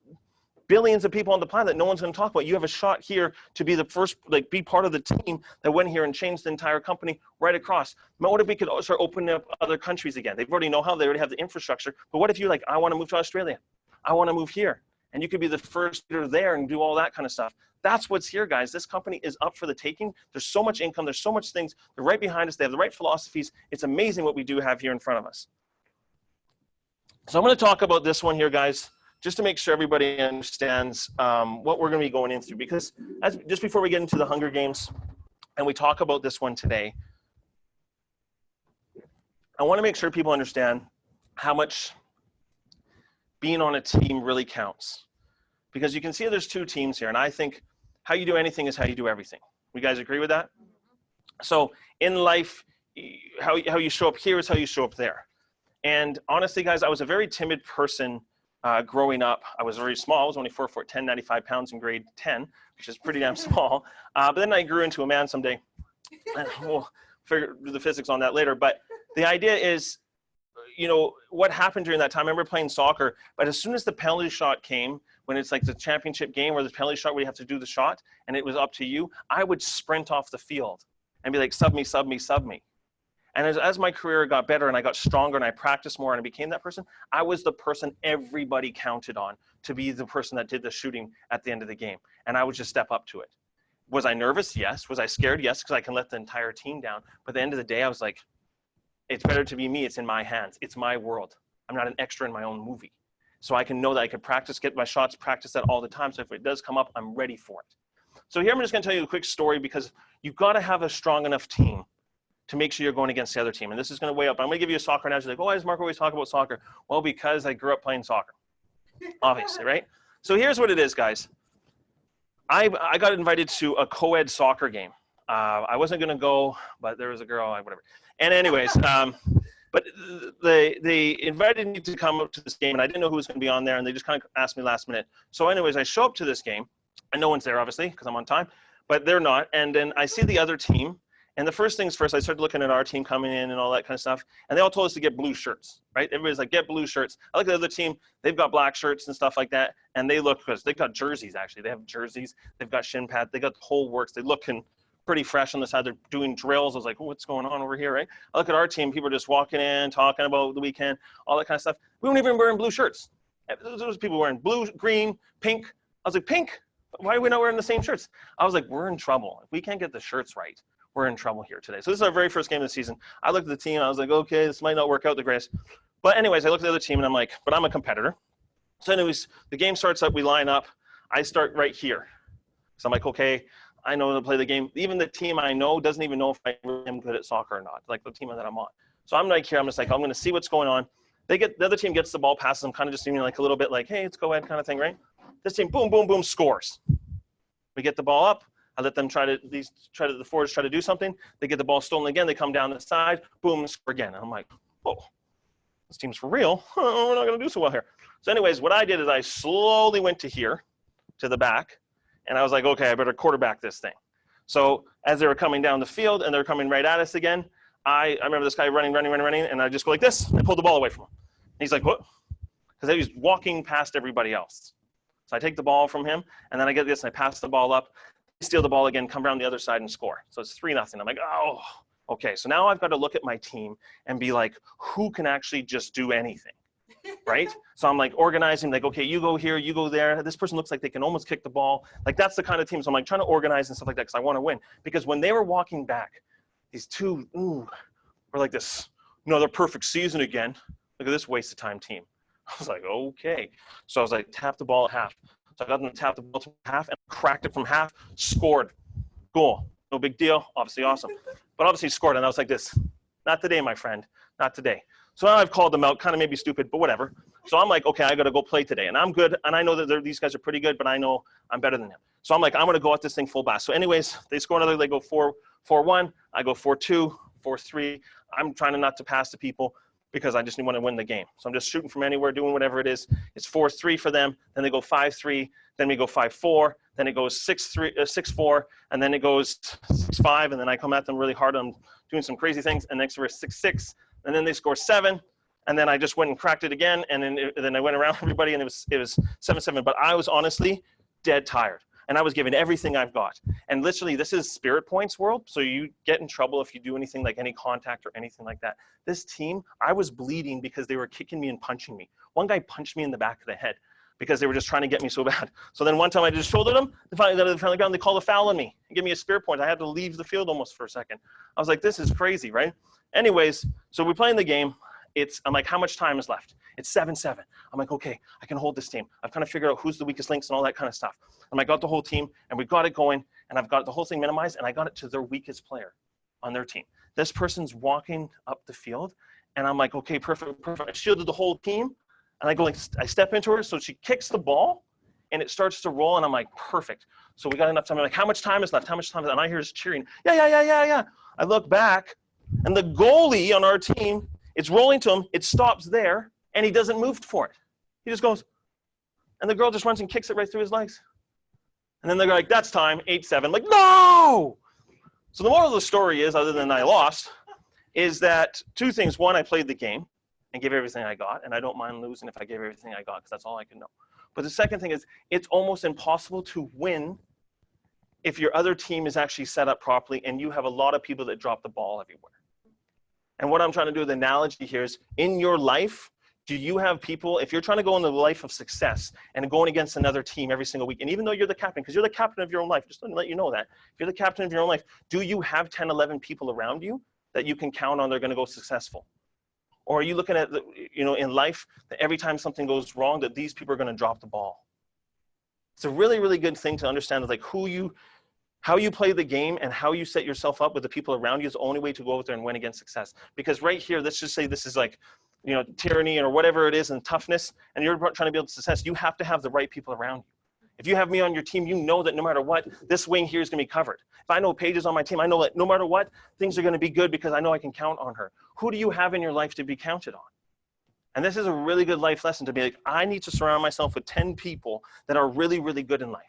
Billions of people on the planet that no one's going to talk about. You have a shot here to be the first, like, be part of the team that went here and changed the entire company right across. But what if we could start opening up other countries again? They already know how, they already have the infrastructure. But what if you're like, I want to move to Australia. I want to move here. And you could be the first leader there and do all that kind of stuff. That's what's here, guys. This company is up for the taking. There's so much income. There's so much things. They're right behind us. They have the right philosophies. It's amazing what we do have here in front of us. So I'm going to talk about this one here, guys, just to make sure everybody understands what we're going to be going into. Because just before we get into the Hunger Games and we talk about this one today, I want to make sure people understand how much being on a team really counts. Because you can see there's two teams here, and I think how you do anything is how you do everything. You guys agree with that? So in life, how you show up here is how you show up there. And honestly, guys, I was a very timid person growing up. I was very small. I was only 4 foot 10, 95 pounds in grade 10, which is pretty damn small. But then I grew into a man someday. We'll figure the physics on that later. But the idea is, you know, what happened during that time, I remember playing soccer, but as soon as the penalty shot came, when it's like the championship game where the penalty shot where you have to do the shot and it was up to you, I would sprint off the field and be like, sub me, sub me, sub me. And as my career got better and I got stronger and I practiced more and I became that person, I was the person everybody counted on to be the person that did the shooting at the end of the game. And I would just step up to it. Was I nervous? Yes. Was I scared? Yes, because I can let the entire team down. But at the end of the day, I was like, it's better to be me. It's in my hands. It's my world. I'm not an extra in my own movie. So I can know that I can practice, get my shots, practice that all the time. So if it does come up, I'm ready for it. So here I'm just going to tell you a quick story because you've got to have a strong enough team to make sure you're going against the other team. And this is going to weigh up. I'm going to give you a soccer analogy. Like, oh, why does Mark always talk about soccer? Well, because I grew up playing soccer, obviously, right? So here's what it is, guys. I got invited to a co-ed soccer game. I wasn't going to go, but there was a girl, whatever. And anyways, but they invited me to come up to this game, and I didn't know who was going to be on there, and they just kind of asked me last minute. So anyways, I show up to this game, and no one's there, obviously, because I'm on time, but they're not. And then I see the other team, and the first things first, I started looking at our team coming in and all that kind of stuff, and they all told us to get blue shirts, right? Everybody's like, get blue shirts. I look at the other team, they've got black shirts and stuff like that, and they look, because they've got jerseys, actually. They have jerseys, they've got shin pads, they got the whole works. They looking pretty fresh on the side. They're doing drills. I was like, oh, what's going on over here, right? I look at our team, people are just walking in, talking about the weekend, all that kind of stuff. We weren't even wearing blue shirts. There was people wearing blue, green, pink. I was like, pink? Why are we not wearing the same shirts? I was like, we're in trouble. If we can't get the shirts right, we're in trouble here today. So this is our very first game of the season. I looked at the team, I was like, okay, this might not work out the greatest. But anyways, I looked at the other team and I'm like, but I'm a competitor. So anyways, the game starts up, we line up. I start right here. So I'm like, okay, I know to play the game. Even the team I know doesn't even know if I am good at soccer or not, like the team that I'm on. So I'm like here, I'm just like, I'm gonna see what's going on. The other team gets the ball, passes them, kind of just seeming like a little bit like, hey, it's go ahead kind of thing, right? This team, boom, boom, boom, scores. We get the ball up. I let them the forwards try to do something. They get the ball stolen again. They come down the side, boom, score again. And I'm like, whoa, this team's for real. We're not gonna do so well here. So anyways, what I did is I slowly went to here, to the back, and I was like, okay, I better quarterback this thing. So as they were coming down the field and they're coming right at us again, I remember this guy running, and I just go like this, and I pulled the ball away from him. And he's like, what? Because he was walking past everybody else. So I take the ball from him, and then I get this, and I pass the ball up, steal the ball again, come around the other side and score. So it's 3-0. I'm like, oh, okay. So now I've got to look at my team and be like, who can actually just do anything? right? So I'm like organizing, like, okay, you go here, you go there. This person looks like they can almost kick the ball. Like that's the kind of team. So I'm like trying to organize and stuff like that because I want to win. Because when they were walking back, these two, were like this, another perfect season again. Look at this waste of time team. I was like, okay. So I was like, tap the ball at half. So I got them to tap the ball to half and cracked it from half, scored. Goal. No big deal. Obviously awesome. But obviously scored. And I was like this, not today, my friend, not today. So now I've called them out, kind of maybe stupid, but whatever. So I'm like, okay, I got to go play today. And I'm good. And I know that these guys are pretty good, but I know I'm better than them. So I'm like, I'm going to go at this thing full blast. So anyways, they score another, they go 4-1. I go 4-2, 4-3. I'm trying not to pass to people because I just want to win the game. So I'm just shooting from anywhere, doing whatever it is. It's 4-3 for them. Then they go 5-3. Then we go 5-4. Then it goes 6-4. And then it goes 6-5. And then I come at them really hard. I'm doing some crazy things. And next we're 6-6. And then they score 7. And then I just went and cracked it again. And then I went around everybody and it was 7-7. But I was honestly dead tired. And I was giving everything I've got. And literally, this is Spirit Points world. So you get in trouble if you do anything like any contact or anything like that. This team, I was bleeding because they were kicking me and punching me. One guy punched me in the back of the head because they were just trying to get me so bad. So then one time I just shouldered them. They finally got on, they called a foul on me and give me a Spirit Point. I had to leave the field almost for a second. I was like, this is crazy, right? Anyways, so we're playing the game. I'm like, how much time is left? It's 7-7. I'm like, okay, I can hold this team. I've kind of figured out who's the weakest links and all that kind of stuff. And I got the whole team and we got it going and I've got the whole thing minimized and I got it to their weakest player on their team. This person's walking up the field and I'm like, okay, perfect. I shielded the whole team and I go like, I step into her. So she kicks the ball and it starts to roll and I'm like, perfect. So we got enough time. I'm like, how much time is left? How much time is left? And I hear us cheering. Yeah. I look back and the goalie on our team, it's rolling to him, it stops there, and he doesn't move for it. He just goes, and the girl just runs and kicks it right through his legs. And then they're like, that's time, 8-7. Like, no! So the moral of the story is, other than I lost, is that two things. One, I played the game and gave everything I got, and I don't mind losing if I gave everything I got, because that's all I can know. But the second thing is, it's almost impossible to win if your other team is actually set up properly and you have a lot of people that drop the ball everywhere. And what I'm trying to do with the analogy here is, in your life, do you have people, if you're trying to go into the life of success and going against another team every single week, and even though you're the captain, because you're the captain of your own life, just to let you know that, if you're the captain of your own life, do you have 10, 11 people around you that you can count on they're going to go successful? Or are you looking at, in life, that every time something goes wrong, that these people are going to drop the ball? It's a really, really good thing to understand, like how you play the game and how you set yourself up with the people around you is the only way to go out there and win against success. Because right here, let's just say this is like, tyranny or whatever it is and toughness, and you're trying to build success, you have to have the right people around you. If you have me on your team, you know that no matter what, this wing here is going to be covered. If I know Paige is on my team, I know that no matter what, things are going to be good because I know I can count on her. Who do you have in your life to be counted on? And this is a really good life lesson to be like, I need to surround myself with 10 people that are really, really good in life.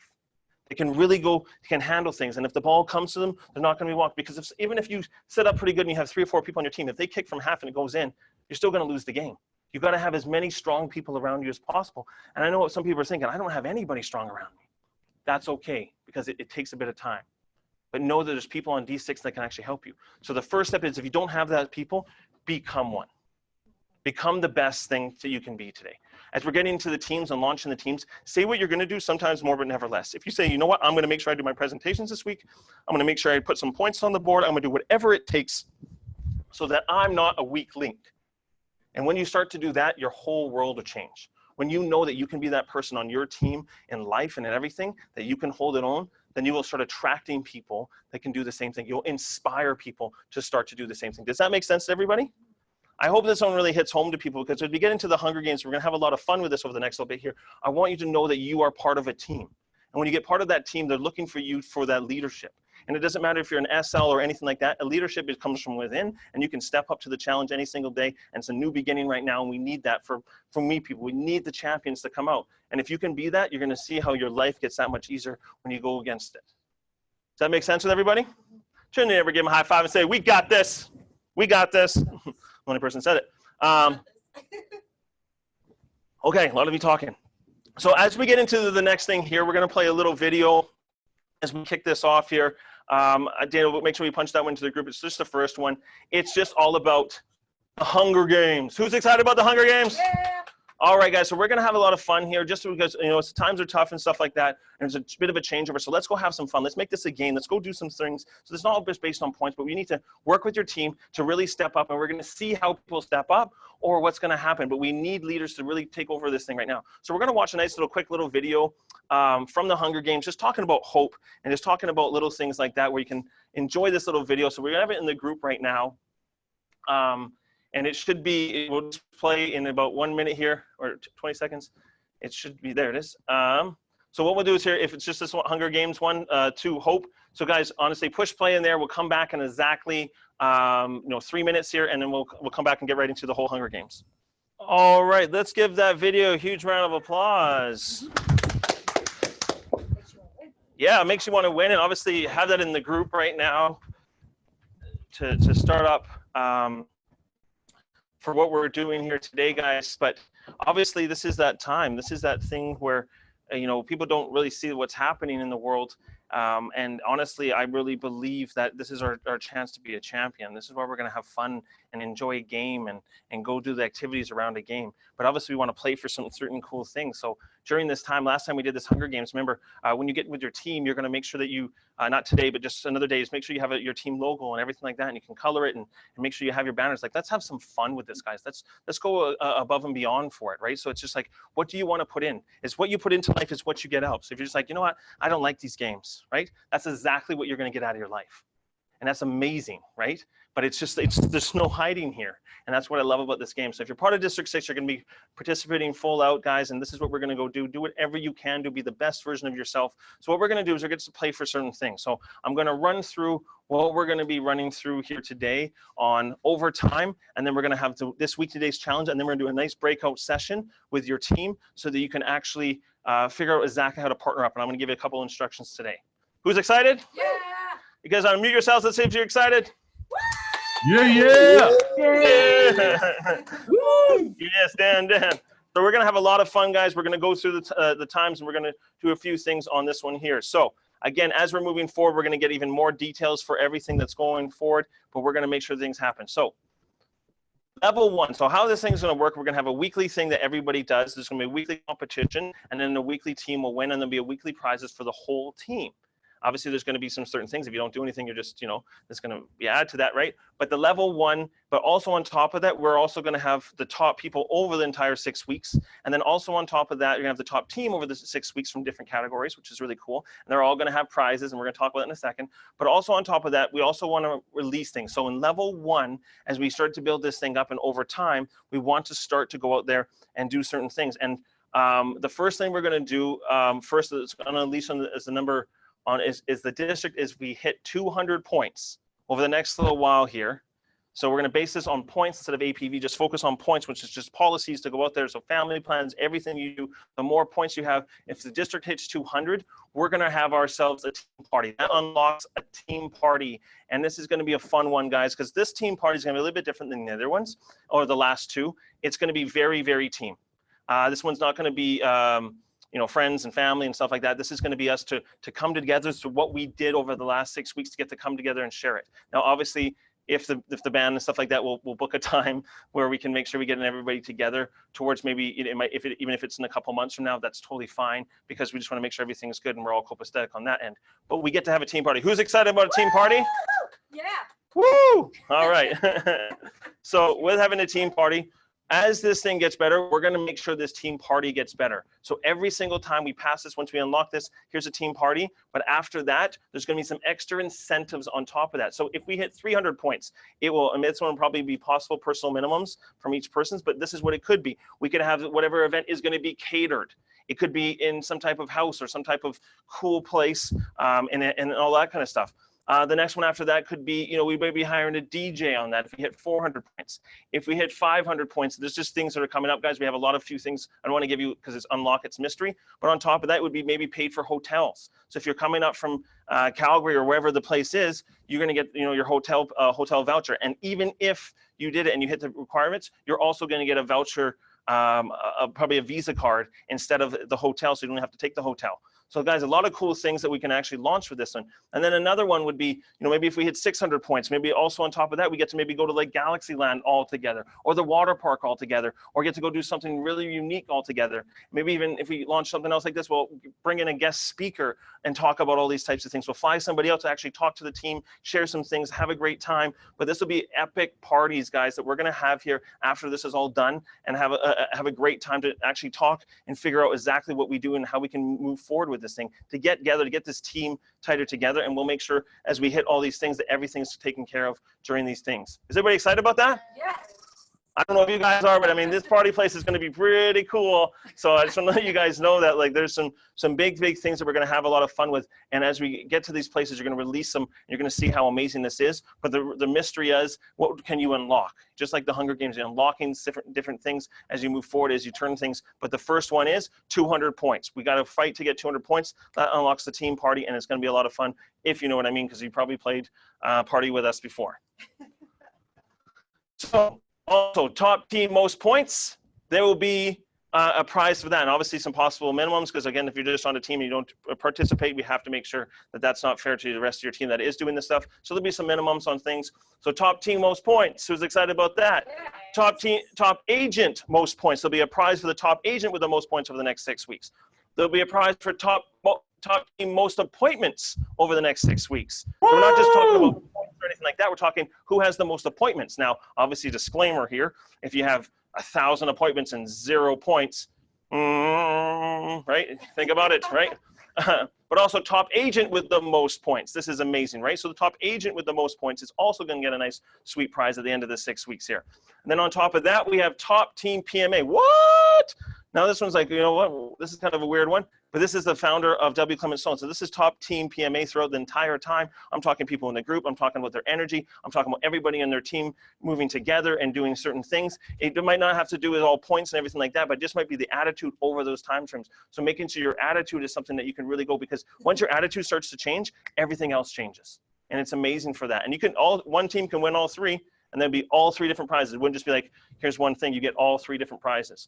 They can really can handle things. And if the ball comes to them, they're not going to be walked. Because even if you set up pretty good and you have 3 or 4 people on your team, if they kick from half and it goes in, you're still going to lose the game. You've got to have as many strong people around you as possible. And I know what some people are thinking, I don't have anybody strong around me. That's okay, because it takes a bit of time. But know that there's people on D6 that can actually help you. So the first step is, if you don't have that people, become one. Become the best thing that you can be today. As we're getting into the teams and launching the teams, say what you're going to do, sometimes more but never less. If you say, you know what, I'm going to make sure I do my presentations this week. I'm going to make sure I put some points on the board. I'm going to do whatever it takes so that I'm not a weak link. And when you start to do that, your whole world will change. When you know that you can be that person on your team in life and in everything, that you can hold it on, then you will start attracting people that can do the same thing. You'll inspire people to start to do the same thing. Does that make sense to everybody? I hope this one really hits home to people, because as we get into the Hunger Games, we're going to have a lot of fun with this over the next little bit here. I want you to know that you are part of a team. And when you get part of that team, they're looking for you for that leadership. And it doesn't matter if you're an SL or anything like that. A leadership, it comes from within, and you can step up to the challenge any single day. And it's a new beginning right now, and we need that from me, people. We need the champions to come out. And if you can be that, you're going to see how your life gets that much easier when you go against it. Does that make sense with everybody? Turn to your neighbor, give them a high five, and say, we got this. We got this. Only person said it. Okay, a lot of you talking. So as we get into the next thing here, we're going to play a little video as we kick this off here. Daniel, make sure we punch that one into the group. It's just the first one. It's just all about the Hunger Games. Who's excited about the Hunger Games? Yeah. All right, guys, so we're going to have a lot of fun here just because, you know, times are tough and stuff like that, and there's a bit of a changeover. So let's go have some fun. Let's make this a game. Let's go do some things. So it's not all just based on points, but we need to work with your team to really step up, and we're going to see how people step up or what's going to happen. But we need leaders to really take over this thing right now. So we're going to watch a nice little quick little video from the Hunger Games, just talking about hope and just talking about little things like that where you can enjoy this little video. So we're going to have it in the group right now. And it should be, we'll just play in about 1 minute here, or 20 seconds. It should be, there it is. So what we'll do is here, if it's just this one, Hunger Games 1, 2, Hope. So guys, honestly, push play in there. We'll come back in exactly 3 minutes here, and then we'll come back and get right into the whole Hunger Games. All right, let's give that video a huge round of applause. Yeah, it makes you want to win, and obviously have that in the group right now to start up. For what we're doing here today, guys. But obviously this is that time. This is that thing where, you know, people don't really see what's happening in the world. And honestly, I really believe that this is our chance to be a champion. This is where we're going to have fun and enjoy a game and go do the activities around a game. But obviously we want to play for some certain cool things. So during this time, last time we did this Hunger Games, remember, when you get with your team, you're going to make sure that you, not today, but just another day, is make sure you have your team logo and everything like that, and you can color it and make sure you have your banners. Like, let's have some fun with this, guys. Let's go above and beyond for it, right? So it's just like, what do you want to put in? It's what you put into life is what you get out. So if you're just like, you know what, I don't like these games, right? That's exactly what you're going to get out of your life. And that's amazing, right? But there's no hiding here. And that's what I love about this game. So if you're part of District 6, you're going to be participating full out, guys. And this is what we're going to go do. Do whatever you can to be the best version of yourself. So what we're going to do is we're going to play for certain things. So I'm going to run through what we're going to be running through here today on overtime. And then we're going to have this week, today's challenge. And then we're going to do a nice breakout session with your team so that you can actually figure out exactly how to partner up. And I'm going to give you a couple instructions today. Who's excited? Yeah. You guys unmute yourselves. Let's see if you're excited. Yeah. Yes, Dan. So we're going to have a lot of fun, guys. We're going to go through the times, and we're going to do a few things on this one here. So again, as we're moving forward, we're going to get even more details for everything that's going forward, but we're going to make sure things happen. So level 1. So how this thing's going to work, we're going to have a weekly thing that everybody does. There's going to be a weekly competition, and then the weekly team will win, and there'll be a weekly prizes for the whole team. Obviously, there's going to be some certain things. If you don't do anything, you're just, it's going to be add to that, right? But the level 1, but also on top of that, we're also going to have the top people over the entire 6 weeks. And then also on top of that, you're going to have the top team over the 6 weeks from different categories, which is really cool. And they're all going to have prizes, and we're going to talk about that in a second. But also on top of that, we also want to release things. So in level 1, as we start to build this thing up and over time, we want to start to go out there and do certain things. And the first thing we're going to do, first is going to release as the number on is the district is we hit 200 points over the next little while here. So we're going to base this on points instead of APV, just focus on points, which is just policies to go out there. So family plans, everything you do, the more points you have. If the district hits 200, we're going to have ourselves a team party. That unlocks a team party. And this is going to be a fun one, guys, because this team party is going to be a little bit different than the other ones or the last two. It's going to be very, very team. This one's not going to be friends and family and stuff like that. This is going to be us to come together through what we did over the last 6 weeks to get to come together and share it. Now, obviously, if the band and stuff like that, we'll book a time where we can make sure we get everybody together towards maybe even if it's in a couple months from now, that's totally fine because we just want to make sure everything's good and we're all copacetic on that end. But we get to have a team party. Who's excited about a team party? Yeah. Woo! All right. So with having a team party, as this thing gets better, we're going to make sure this team party gets better. So every single time we pass this, once we unlock this, here's a team party. But after that, there's going to be some extra incentives on top of that. So if we hit 300 points, this one will probably be possible personal minimums from each person's, but this is what it could be. We could have whatever event is going to be catered. It could be in some type of house or some type of cool place and all that kind of stuff. The next one after that could be, we might be hiring a DJ on that if we hit 400 points. If we hit 500 points, there's just things that are coming up, guys. We have a few things I don't want to give you because it's unlock, it's mystery. But on top of that would be maybe paid for hotels. So if you're coming up from Calgary or wherever the place is, you're going to get, your hotel voucher. And even if you did it and you hit the requirements, you're also going to get a voucher, probably a Visa card instead of the hotel, so you don't have to take the hotel. So guys, a lot of cool things that we can actually launch with this one. And then another one would be, maybe if we hit 600 points, maybe also on top of that, we get to maybe go to like Galaxyland all together, or the water park all together, or get to go do something really unique all together. Maybe even if we launch something else like this, we'll bring in a guest speaker and talk about all these types of things. We'll fly somebody else to actually talk to the team, share some things, have a great time. But this will be epic parties, guys, that we're gonna have here after this is all done, and have a great time to actually talk and figure out exactly what we do and how we can move forward with this thing, to get together, to get this team tighter together. And we'll make sure as we hit all these things that everything's taken care of during these things. Is everybody excited about that? Yes. I don't know if you guys are, but I mean, this party place is going to be pretty cool. So I just want to let you guys know that like there's some big things that we're going to have a lot of fun with. And as we get to these places, you're going to release them. You're going to see how amazing this is. But the mystery is, what can you unlock? Just like the Hunger Games, you're unlocking different things as you move forward, as you turn things. But the first one is 200 points. We got to fight to get 200 points. That unlocks the team party, and it's going to be a lot of fun, if you know what I mean, because you probably played party with us before. So. Also, top team most points, there will be a prize for that. And obviously some possible minimums, because again, if you're just on a team and you don't participate, we have to make sure that that's not fair to the rest of your team that is doing this stuff. So there'll be some minimums on things. So top team most points, who's excited about that? Yes. Top agent most points. There'll be a prize for the top agent with the most points over the next 6 weeks. There'll be a prize for top team most appointments over the next 6 weeks. So we're not just talking about points or anything like that. We're talking who has the most appointments. Now, obviously, disclaimer here: if you have 1,000 appointments and 0 points, right? Think about it, right? But also top agent with the most points. This is amazing, right? So the top agent with the most points is also going to get a nice sweet prize at the end of the 6 weeks here. And then on top of that, we have top team PMA. What? Now this one's like, you know what? This is kind of a weird one, but this is the founder of W. Clement Stone. So this is top team PMA throughout the entire time. I'm talking people in the group. I'm talking about their energy. I'm talking about everybody in their team moving together and doing certain things. It might not have to do with all points and everything like that, but it just might be the attitude over those time frames. So making sure your attitude is something that you can really go, because once your attitude starts to change, everything else changes. And it's amazing for that. And you can one team can win all three, and then be all 3 different prizes. It wouldn't just be like, here's one thing, you get all 3 different prizes.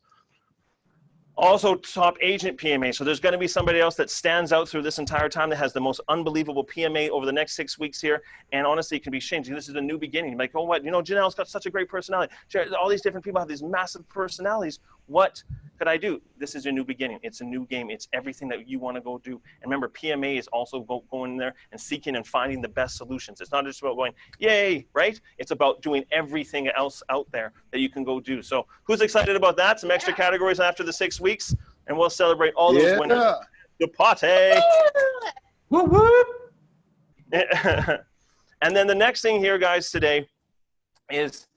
Also, top agent PMA. So there's going to be somebody else that stands out through this entire time that has the most unbelievable PMA over the next 6 weeks here. And honestly, it can be changed. This is a new beginning. Like, oh, what? Janelle's got such a great personality. All these different people have these massive personalities. What could I do? This is a new beginning. It's a new game. It's everything that you want to go do. And remember, PMA is also going in there and seeking and finding the best solutions. It's not just about going, yay, right? It's about doing everything else out there that you can go do. So who's excited about that? Some extra categories after the 6 weeks, and we'll celebrate all those winners. The party. Whoop, whoop. And then the next thing here, guys, today is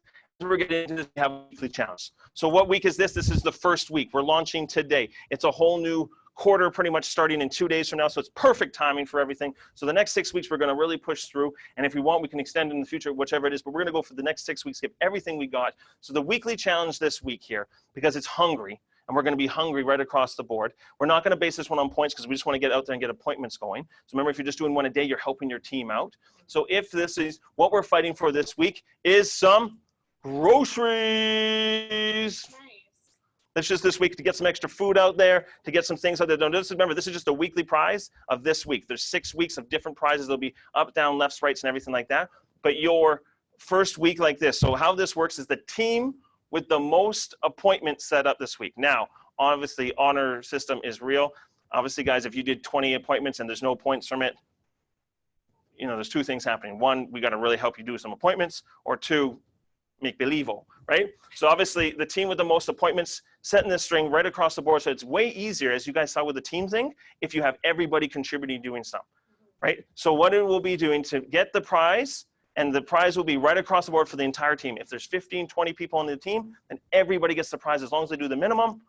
we're getting into this weekly challenge. So what week is this? This is the first week. We're launching today. It's a whole new quarter pretty much starting in 2 days from now. So it's perfect timing for everything. So the next 6 weeks, we're going to really push through. And if we want, we can extend in the future, whichever it is. But we're going to go for the next 6 weeks, give everything we got. So the weekly challenge this week here, because it's hungry, and we're going to be hungry right across the board. We're not going to base this one on points because we just want to get out there and get appointments going. So remember, if you're just doing one a day, you're helping your team out. So if this is what we're fighting for this week, is some groceries. That's just this week to get some extra food out there, to get some things out there. Remember, this is just a weekly prize of this week. There's 6 weeks of different prizes. There'll be up, down, lefts, rights, and everything like that. But your first week like this. So how this works is the team with the most appointments set up this week. Now, obviously, honor system is real. Obviously, guys, if you did 20 appointments and there's no points from it, there's 2 things happening. 1, we got to really help you do some appointments, or 2, make believe-o, right? So obviously, the team with the most appointments setting this string right across the board. So it's way easier, as you guys saw with the team thing, if you have everybody contributing, doing stuff, right? So what it will be doing to get the prize, and the prize will be right across the board for the entire team. If there's 15, 20 people on the team, then everybody gets the prize as long as they do the minimum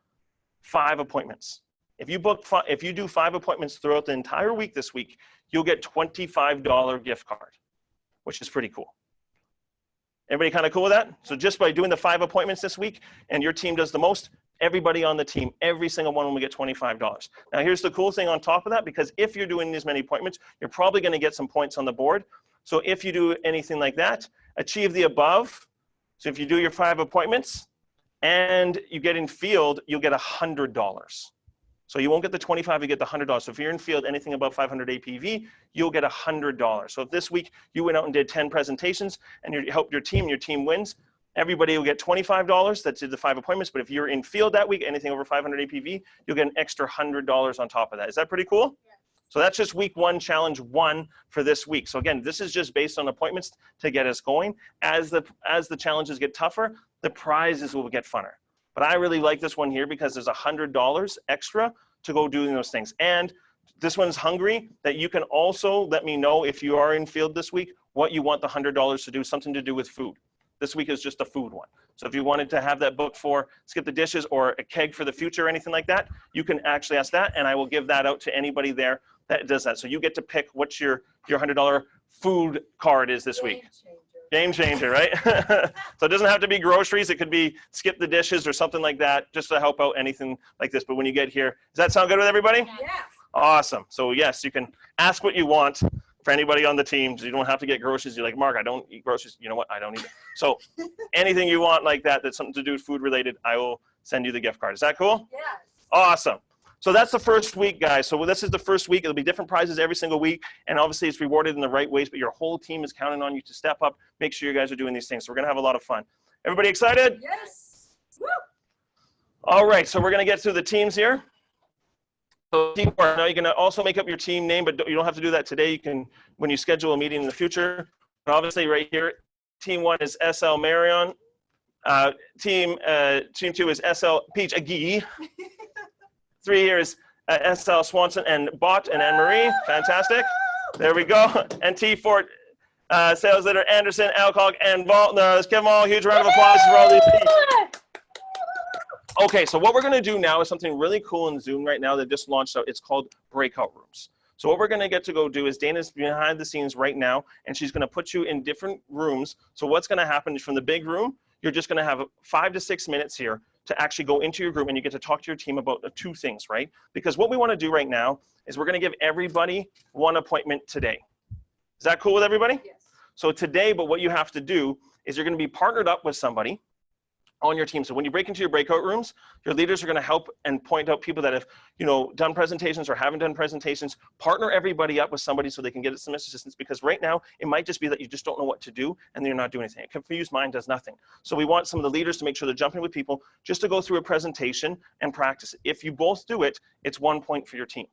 5 appointments. If you do 5 appointments throughout the entire week this week, you'll get $25 gift card, which is pretty cool. Everybody kind of cool with that? So just by doing the 5 appointments this week, and your team does the most, everybody on the team, every single one of them will get $25. Now here's the cool thing on top of that, because if you're doing this many appointments, you're probably going to get some points on the board. So if you do anything like that, achieve the above. So if you do your 5 appointments and you get in field, you'll get $100. So you won't get the 25, you get the $100. So if you're in field, anything above 500 APV, you'll get $100. So if this week you went out and did 10 presentations and you helped your team wins, everybody will get $25 that did the 5 appointments. But if you're in field that week, anything over 500 APV, you'll get an extra $100 on top of that. Is that pretty cool? Yeah. So that's just week 1, challenge 1 for this week. So again, this is just based on appointments to get us going. As the challenges get tougher, the prizes will get funner. But I really like this one here because there's $100 extra to go doing those things. And this one's hungry that you can also let me know if you are in field this week, what you want the $100 to do, something to do with food. This week is just a food one. So if you wanted to have that book for Skip the Dishes or a keg for the future or anything like that, you can actually ask that and I will give that out to anybody there that does that. So you get to pick what your $100 food card is this week. Game changer, right? So it doesn't have to be groceries. It could be Skip the Dishes or something like that, just to help out anything like this. But when you get here, does that sound good with everybody? Yeah. Awesome. So yes, you can ask what you want for anybody on the team. So you don't have to get groceries. You're like, Mark, I don't eat groceries. You know what? I don't either. So anything you want like that, that's something to do with food related, I will send you the gift card. Is that cool? Yes. Awesome. So that's the first week, guys. So this is the first week. It'll be different prizes every single week. And obviously it's rewarded in the right ways, but your whole team is counting on you to step up. Make sure you guys are doing these things. So we're going to have a lot of fun. Everybody excited? Yes. Woo. All right. So we're going to get through the teams here. So team 4, now you can also make up your team name, but you don't have to do that today. You can, when you schedule a meeting in the future. But obviously right here, team 1 is SL Marion. Team 2 is SL Peach Agee. 3 here is SL Swanson and Bot and Anne-Marie. Fantastic. There we go. And T4, sales leader Anderson, Alcock, and Vault. Let's give them all a huge round of applause for all these teams. Okay, so what we're going to do now is something really cool in Zoom right now that just launched out. It's called breakout rooms. So what we're going to get to go do is Dana's behind the scenes right now, and she's going to put you in different rooms. So what's going to happen is from the big room, you're just going to have 5 to 6 minutes here to actually go into your group and you get to talk to your team about 2 things, right? Because what we want to do right now is we're going to give everybody 1 appointment today. Is that cool with everybody? Yes. So today, but what you have to do is you're going to be partnered up with somebody on your team. So when you break into your breakout rooms, your leaders are going to help and point out people that have, done presentations or haven't done presentations. Partner everybody up with somebody so they can get some assistance, because right now it might just be that you just don't know what to do and you're not doing anything. A confused mind does nothing. So we want some of the leaders to make sure they're jumping with people just to go through a presentation and practice. If you both do it, it's 1 point for your team.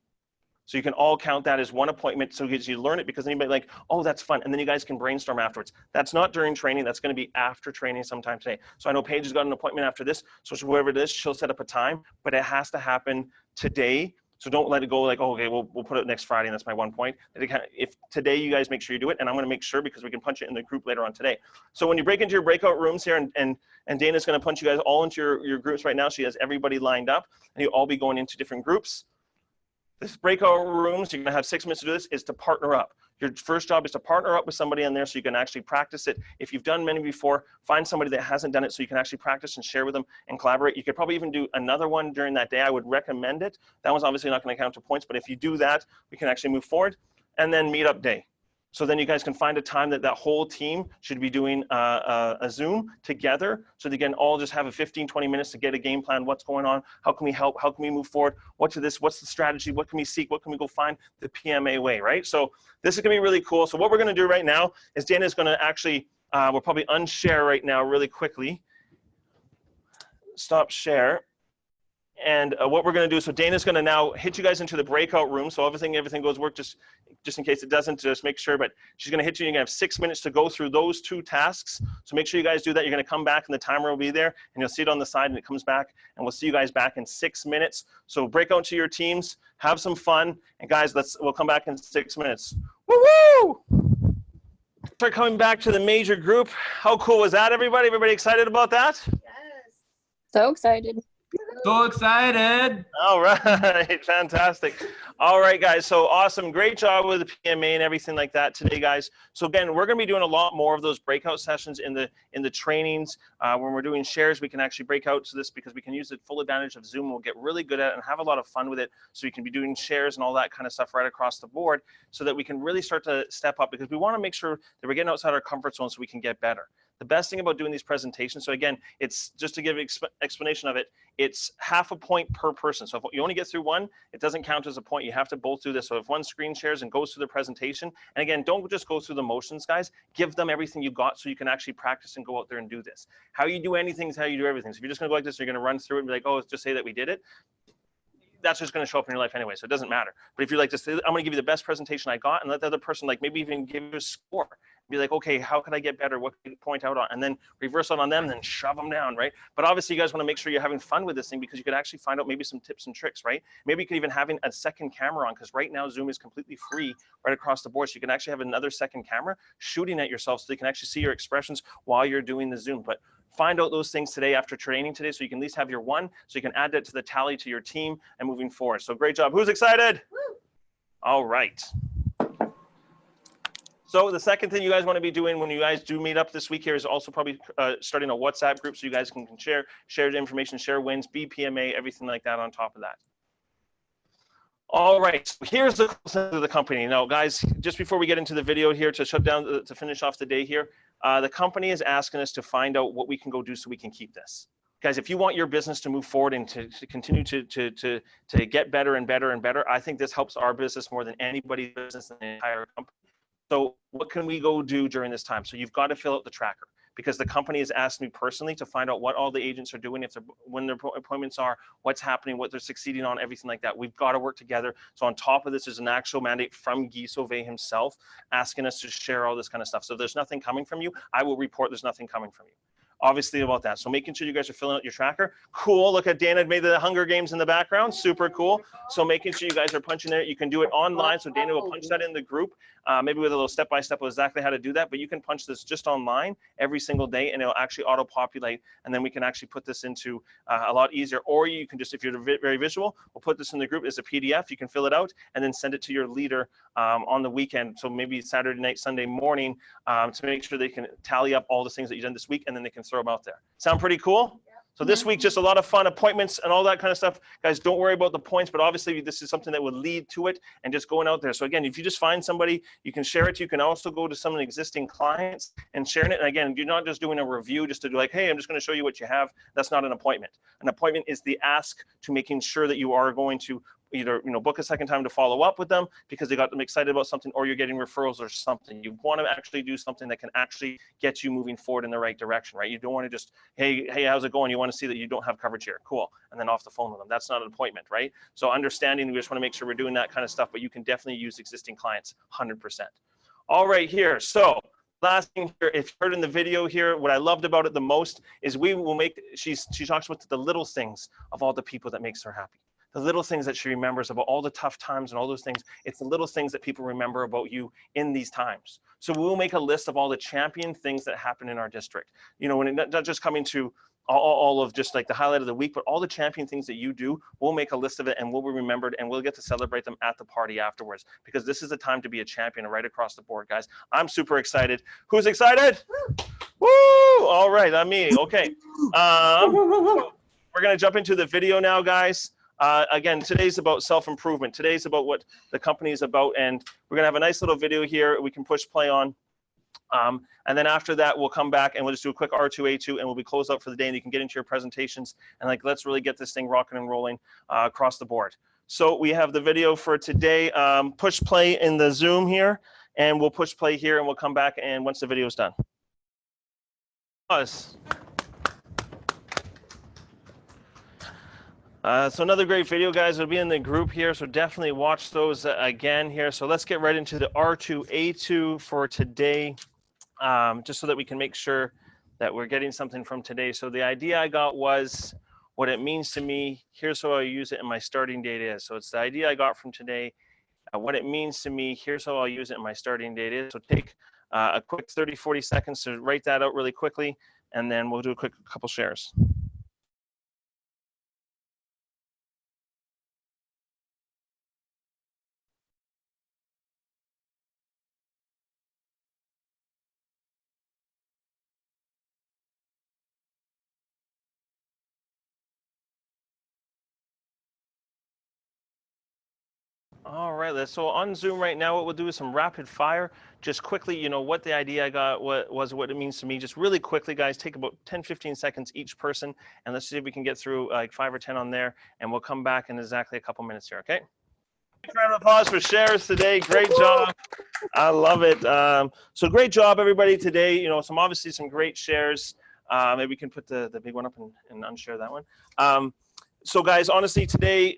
So you can all count that as 1 appointment so you learn it, because anybody like, oh, that's fun. And then you guys can brainstorm afterwards. That's not during training. That's going to be after training sometime today. So I know Paige has got an appointment after this. So whoever it is, she'll set up a time, but it has to happen today. So don't let it go like, oh, okay, we'll put it next Friday and that's my 1 point. If today you guys make sure you do it, and I'm going to make sure because we can punch it in the group later on today. So when you break into your breakout rooms here, and Dana's going to punch you guys all into your groups right now. She has everybody lined up and you'll all be going into different groups. This breakout rooms, you're going to have 6 minutes to do this, is to partner up. Your first job is to partner up with somebody in there so you can actually practice it. If you've done many before, find somebody that hasn't done it so you can actually practice and share with them and collaborate. You could probably even do another one during that day. I would recommend it. That one's obviously not going to count to points, but if you do that, we can actually move forward. And then meetup day. So then you guys can find a time that whole team should be doing a Zoom together. So they can all just have a 15, 20 minutes to get a game plan. What's going on? How can we help? How can we move forward? What's the strategy? What can we seek? What can we go find the PMA way, right? So this is going to be really cool. So what we're going to do right now is Dana's going to actually, we'll probably unshare right now really quickly. Stop share. And what we're going to do, so Dana's going to now hit you guys into the breakout room. So everything goes work, just in case it doesn't, just make sure. But she's going to hit you. You're going to have 6 minutes to go through those 2 tasks. So make sure you guys do that. You're going to come back and the timer will be there. And you'll see it on the side and it comes back. And we'll see you guys back in 6 minutes. So break out to your teams. Have some fun. And guys, we'll come back in 6 minutes. Woo-woo! Start coming back to the major group. How cool was that, everybody? Everybody excited about that? Yes. So excited. So excited. All right, fantastic. All right, guys. So awesome. Great job with the PMA and everything like that today, guys. So again, we're going to be doing a lot more of those breakout sessions in the trainings. When we're doing shares, we can actually break out to this because we can use the full advantage of Zoom. We'll get really good at it and have a lot of fun with it. So you can be doing shares and all that kind of stuff right across the board so that we can really start to step up, because we want to make sure that we're getting outside our comfort zone so we can get better. The best thing about doing these presentations, so again, it's just to give an explanation of it, it's half a point per person. So if you only get through one, it doesn't count as a point. You have to both do this. So if one screen shares and goes through the presentation, and again, don't just go through the motions, guys. Give them everything you got so you can actually practice and go out there and do this. How you do anything is how you do everything. So if you're just gonna go like this, you're gonna run through it and be like, oh, just say that we did it. That's just going to show up in your life anyway, so it doesn't matter. But if you're like, just, I'm going to give you the best presentation I got, and let the other person, like, maybe even give you a score. Be like, okay, how can I get better? What can you point out on? And then reverse it on them, and then shove them down, right? But obviously, you guys want to make sure you're having fun with this thing, because you could actually find out maybe some tips and tricks, right? Maybe you could even have a second camera on, because right now Zoom is completely free right across the board. So you can actually have another second camera shooting at yourself, so they can actually see your expressions while you're doing the Zoom. But find out those things today after training today, so you can at least have your one, so you can add that to the tally to your team and moving forward. So great job. Who's excited? Woo! All right. So the second thing you guys want to be doing when you guys do meet up this week here is also probably starting a WhatsApp group so you guys can share the information, share wins, BPMA, everything like that on top of that. All right, so here's the concept of the company. Now, guys, just before we get into the video here to shut down, to finish off the day here, the company is asking us to find out what we can go do so we can keep this. Guys, if you want your business to move forward and to continue to get better and better and better, I think this helps our business more than anybody's business in the entire company. So what can we go do during this time? So you've got to fill out the tracker, because the company has asked me personally to find out what all the agents are doing, when their appointments are, what's happening, what they're succeeding on, everything like that. We've got to work together. So on top of this is an actual mandate from Guy Sauvé himself asking us to share all this kind of stuff. So if there's nothing coming from you, I will report there's nothing coming from you. Obviously about that. So making sure you guys are filling out your tracker. Cool. Look at Dana made the Hunger Games in the background. Super cool. So making sure you guys are punching it. You can do it online. So Dana will punch that in the group, maybe with a little step-by-step of exactly how to do that. But you can punch this just online every single day, and it'll actually auto-populate. And then we can actually put this into a lot easier. Or you can just, if you're very visual, we'll put this in the group as a PDF. You can fill it out and then send it to your leader on the weekend. So maybe Saturday night, Sunday morning, to make sure they can tally up all the things that you've done this week, and then they can throw them out there. Sound pretty cool? Yeah. So this week, just a lot of fun appointments and all that kind of stuff. Guys, don't worry about the points, but obviously this is something that would lead to it, and just going out there. So again, if you just find somebody, you can share it. You can also go to some of the existing clients and sharing it. And again, you're not just doing a review just to do like, hey, I'm just going to show you what you have. That's not an appointment. An appointment is the ask to making sure that you are going to either book a second time to follow up with them because they got them excited about something, or you're getting referrals or something. You want to actually do something that can actually get you moving forward in the right direction, right? You don't want to just, hey, how's it going? You want to see that you don't have coverage here. Cool. And then off the phone with them. That's not an appointment, right? So understanding, we just want to make sure we're doing that kind of stuff, but you can definitely use existing clients 100%. All right, here. So last thing here, if you heard in the video here, what I loved about it the most is we will make, she talks about the little things of all the people that makes her happy. The little things that she remembers about all the tough times and all those things. It's the little things that people remember about you in these times. So we'll make a list of all the champion things that happen in our district. When it not just coming to all of just like the highlight of the week, but all the champion things that you do, we'll make a list of it and we'll be remembered, and we'll get to celebrate them at the party afterwards, because this is the time to be a champion right across the board, guys. I'm super excited. Who's excited? Woo! All right, I'm me. Okay. So we're gonna jump into the video now, guys. Again, today's about self-improvement. Today's about what the company is about, and we're gonna have a nice little video here we can push play on. And then after that, we'll come back and we'll just do a quick R2A2, and we'll be closed out for the day, and you can get into your presentations and let's really get this thing rocking and rolling across the board. So we have the video for today. Push play in the Zoom here, and we'll push play here, and we'll come back and once the video is done. So another great video, guys. It'll be in the group here, so definitely watch those again here. So let's get right into the R2A2 for today, just so that we can make sure that we're getting something from today. So the idea I got was what it means to me. Here's how I use it in my starting date is. So it's the idea I got from today. What it means to me, here's how I'll use it in my starting date is. So take a quick 30, 40 seconds to write that out really quickly, and then we'll do a quick couple shares. All right, so on Zoom right now, what we'll do is some rapid fire. Just quickly, you know, what the idea I got what it means to me. Just really quickly, guys, take about 10, 15 seconds each person, and let's see if we can get through like 5 or 10 on there, and we'll come back in exactly a couple minutes here, okay? Round of applause for shares today. Great job. I love it. So great job, everybody, today. You know, obviously some great shares. Maybe we can put the big one up and unshare that one. So guys, honestly, today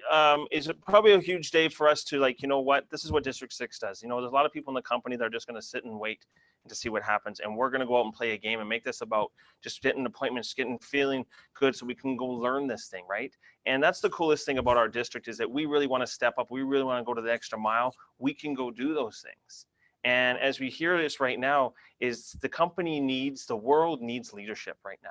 is probably a huge day for us to like, you know what, this is what District 6 does. You know, there's a lot of people in the company that are just going to sit and wait to see what happens. And we're going to go out and play a game and make this about just getting appointments, feeling good so we can go learn this thing, right? And that's the coolest thing about our district is that we really want to step up. We really want to go to the extra mile. We can go do those things. And as we hear this right now is the world needs leadership right now.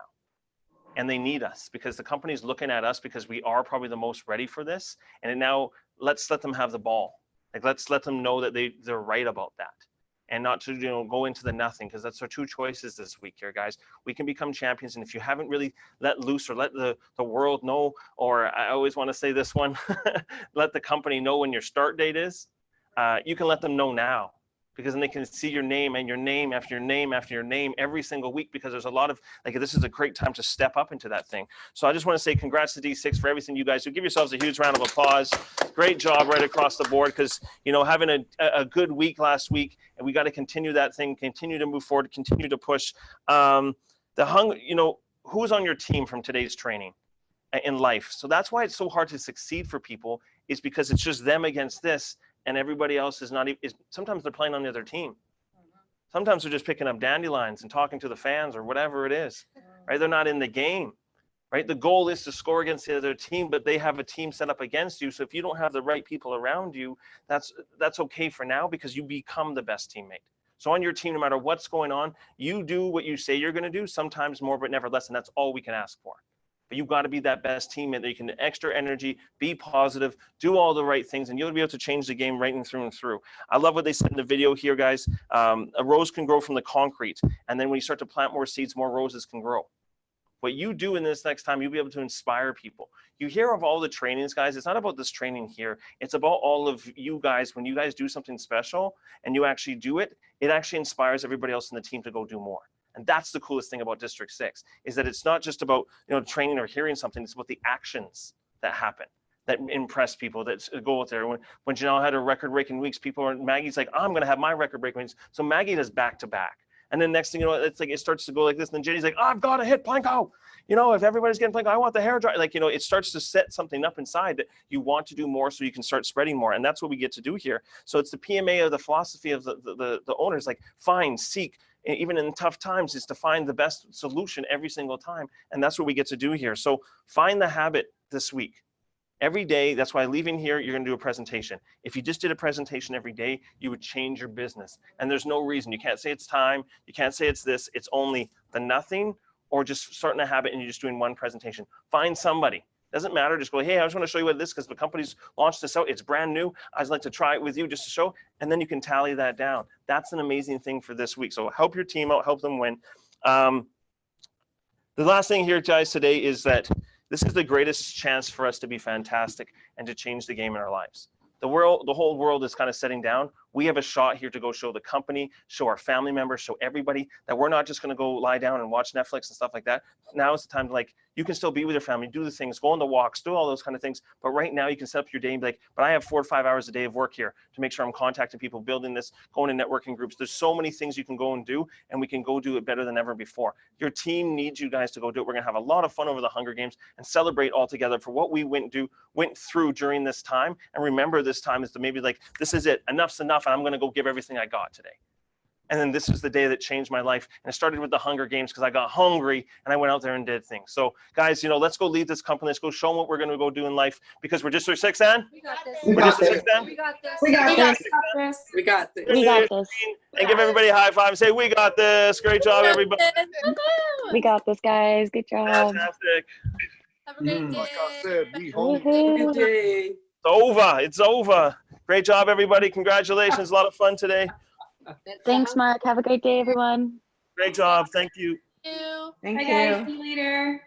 And they need us because the company's looking at us because we are probably the most ready for this. And now let's let them have the ball. Like, let's let them know that they're right about that and not to, you know, go into the nothing, because that's our two choices this week here, guys. We can become champions. And if you haven't really let loose or let the world know, or I always want to say this one, let the company know when your start date is, you can let them know now. Because then they can see your name and your name after your name after your name every single week, because there's a lot of, like, this is a great time to step up into that thing. So I just want to say congrats to D6 for everything you guys do. Give yourselves a huge round of applause. Great job right across the board, because, you know, having a good week last week, and we got to continue that thing, continue to move forward, continue to push. You know, who's on your team from today's training in life? So that's why it's so hard to succeed for people, is because it's just them against this. And everybody else is not even, sometimes they're playing on the other team. Sometimes they're just picking up dandelions and talking to the fans or whatever it is, right? They're not in the game, right? The goal is to score against the other team, but they have a team set up against you. So if you don't have the right people around you, that's okay for now, because you become the best teammate. So on your team, no matter what's going on, you do what you say you're going to do, sometimes more, but never less. And that's all we can ask for. But you've got to be that best teammate that you can extra energy, be positive, do all the right things, and you'll be able to change the game right and through. I love what they said in the video here, guys. A rose can grow from the concrete, and then when you start to plant more seeds, more roses can grow. What you do in this next time, you'll be able to inspire people. You hear of all the trainings, guys. It's not about this training here. It's about all of you guys. When you guys do something special and you actually do it, it actually inspires everybody else in the team to go do more. And that's the coolest thing about District 6, is that it's not just about, you know, training or hearing something. It's about the actions that happen, that impress people, that go out there. When Janelle had her record-breaking weeks, Maggie's like, I'm going to have my record-breaking weeks. So Maggie does back-to-back. And then next thing you know, it's like it starts to go like this. And then Jenny's like, oh, I've got to hit Planko. You know, if everybody's getting Planko, I want the hair dry. Like, you know, it starts to set something up inside that you want to do more so you can start spreading more. And that's what we get to do here. So it's the PMA of the philosophy of the owners, like find, seek, even in tough times, is to find the best solution every single time. And that's what we get to do here. So find the habit this week. Every day, that's why leaving here, you're going to do a presentation. If you just did a presentation every day, you would change your business. And there's no reason. You can't say it's time. You can't say it's this. It's only the nothing, or just starting a habit and you're just doing one presentation. Find somebody. Doesn't matter. Just go, hey, I just want to show you what this is, because the company's launched this out. It's brand new. I'd like to try it with you just to show. And then you can tally that down. That's an amazing thing for this week. So help your team out. Help them win. The last thing here, guys, today is that this is the greatest chance for us to be fantastic and to change the game in our lives. The whole world is kind of setting down. We have a shot here to go show the company, show our family members, show everybody that we're not just going to go lie down and watch Netflix and stuff like that. Now is the time to, like, you can still be with your family, do the things, go on the walks, do all those kind of things. But right now you can set up your day and be like, but I have 4 to 5 hours a day of work here to make sure I'm contacting people, building this, going to networking groups. There's so many things you can go and do, and we can go do it better than ever before. Your team needs you guys to go do it. We're going to have a lot of fun over the Hunger Games and celebrate all together for what we went through during this time. And remember, this time is to maybe like, this is it, enough's enough, and I'm going to go give everything I got today. And then this is the day that changed my life. And it started with the Hunger Games because I got hungry and I went out there and did things. So guys, you know, let's go lead this company. Let's go show them what we're going to go do in life, because we're District 6, Ann? We got this. We We're got District 6, this. Ann? We got this. We got this. We got this. We got this. And give everybody a high five and say, we got this. Great job, everybody. We got this, guys. Good job. Fantastic. Have a great day. Like I said, we home. Woohoo. Yay. It's over. It's over. Great job, everybody. Congratulations. A lot of fun today. Thanks, Mark. Have a great day, everyone. Great job. Thank you. Thank you. Thank Bye, you. guys. See you later.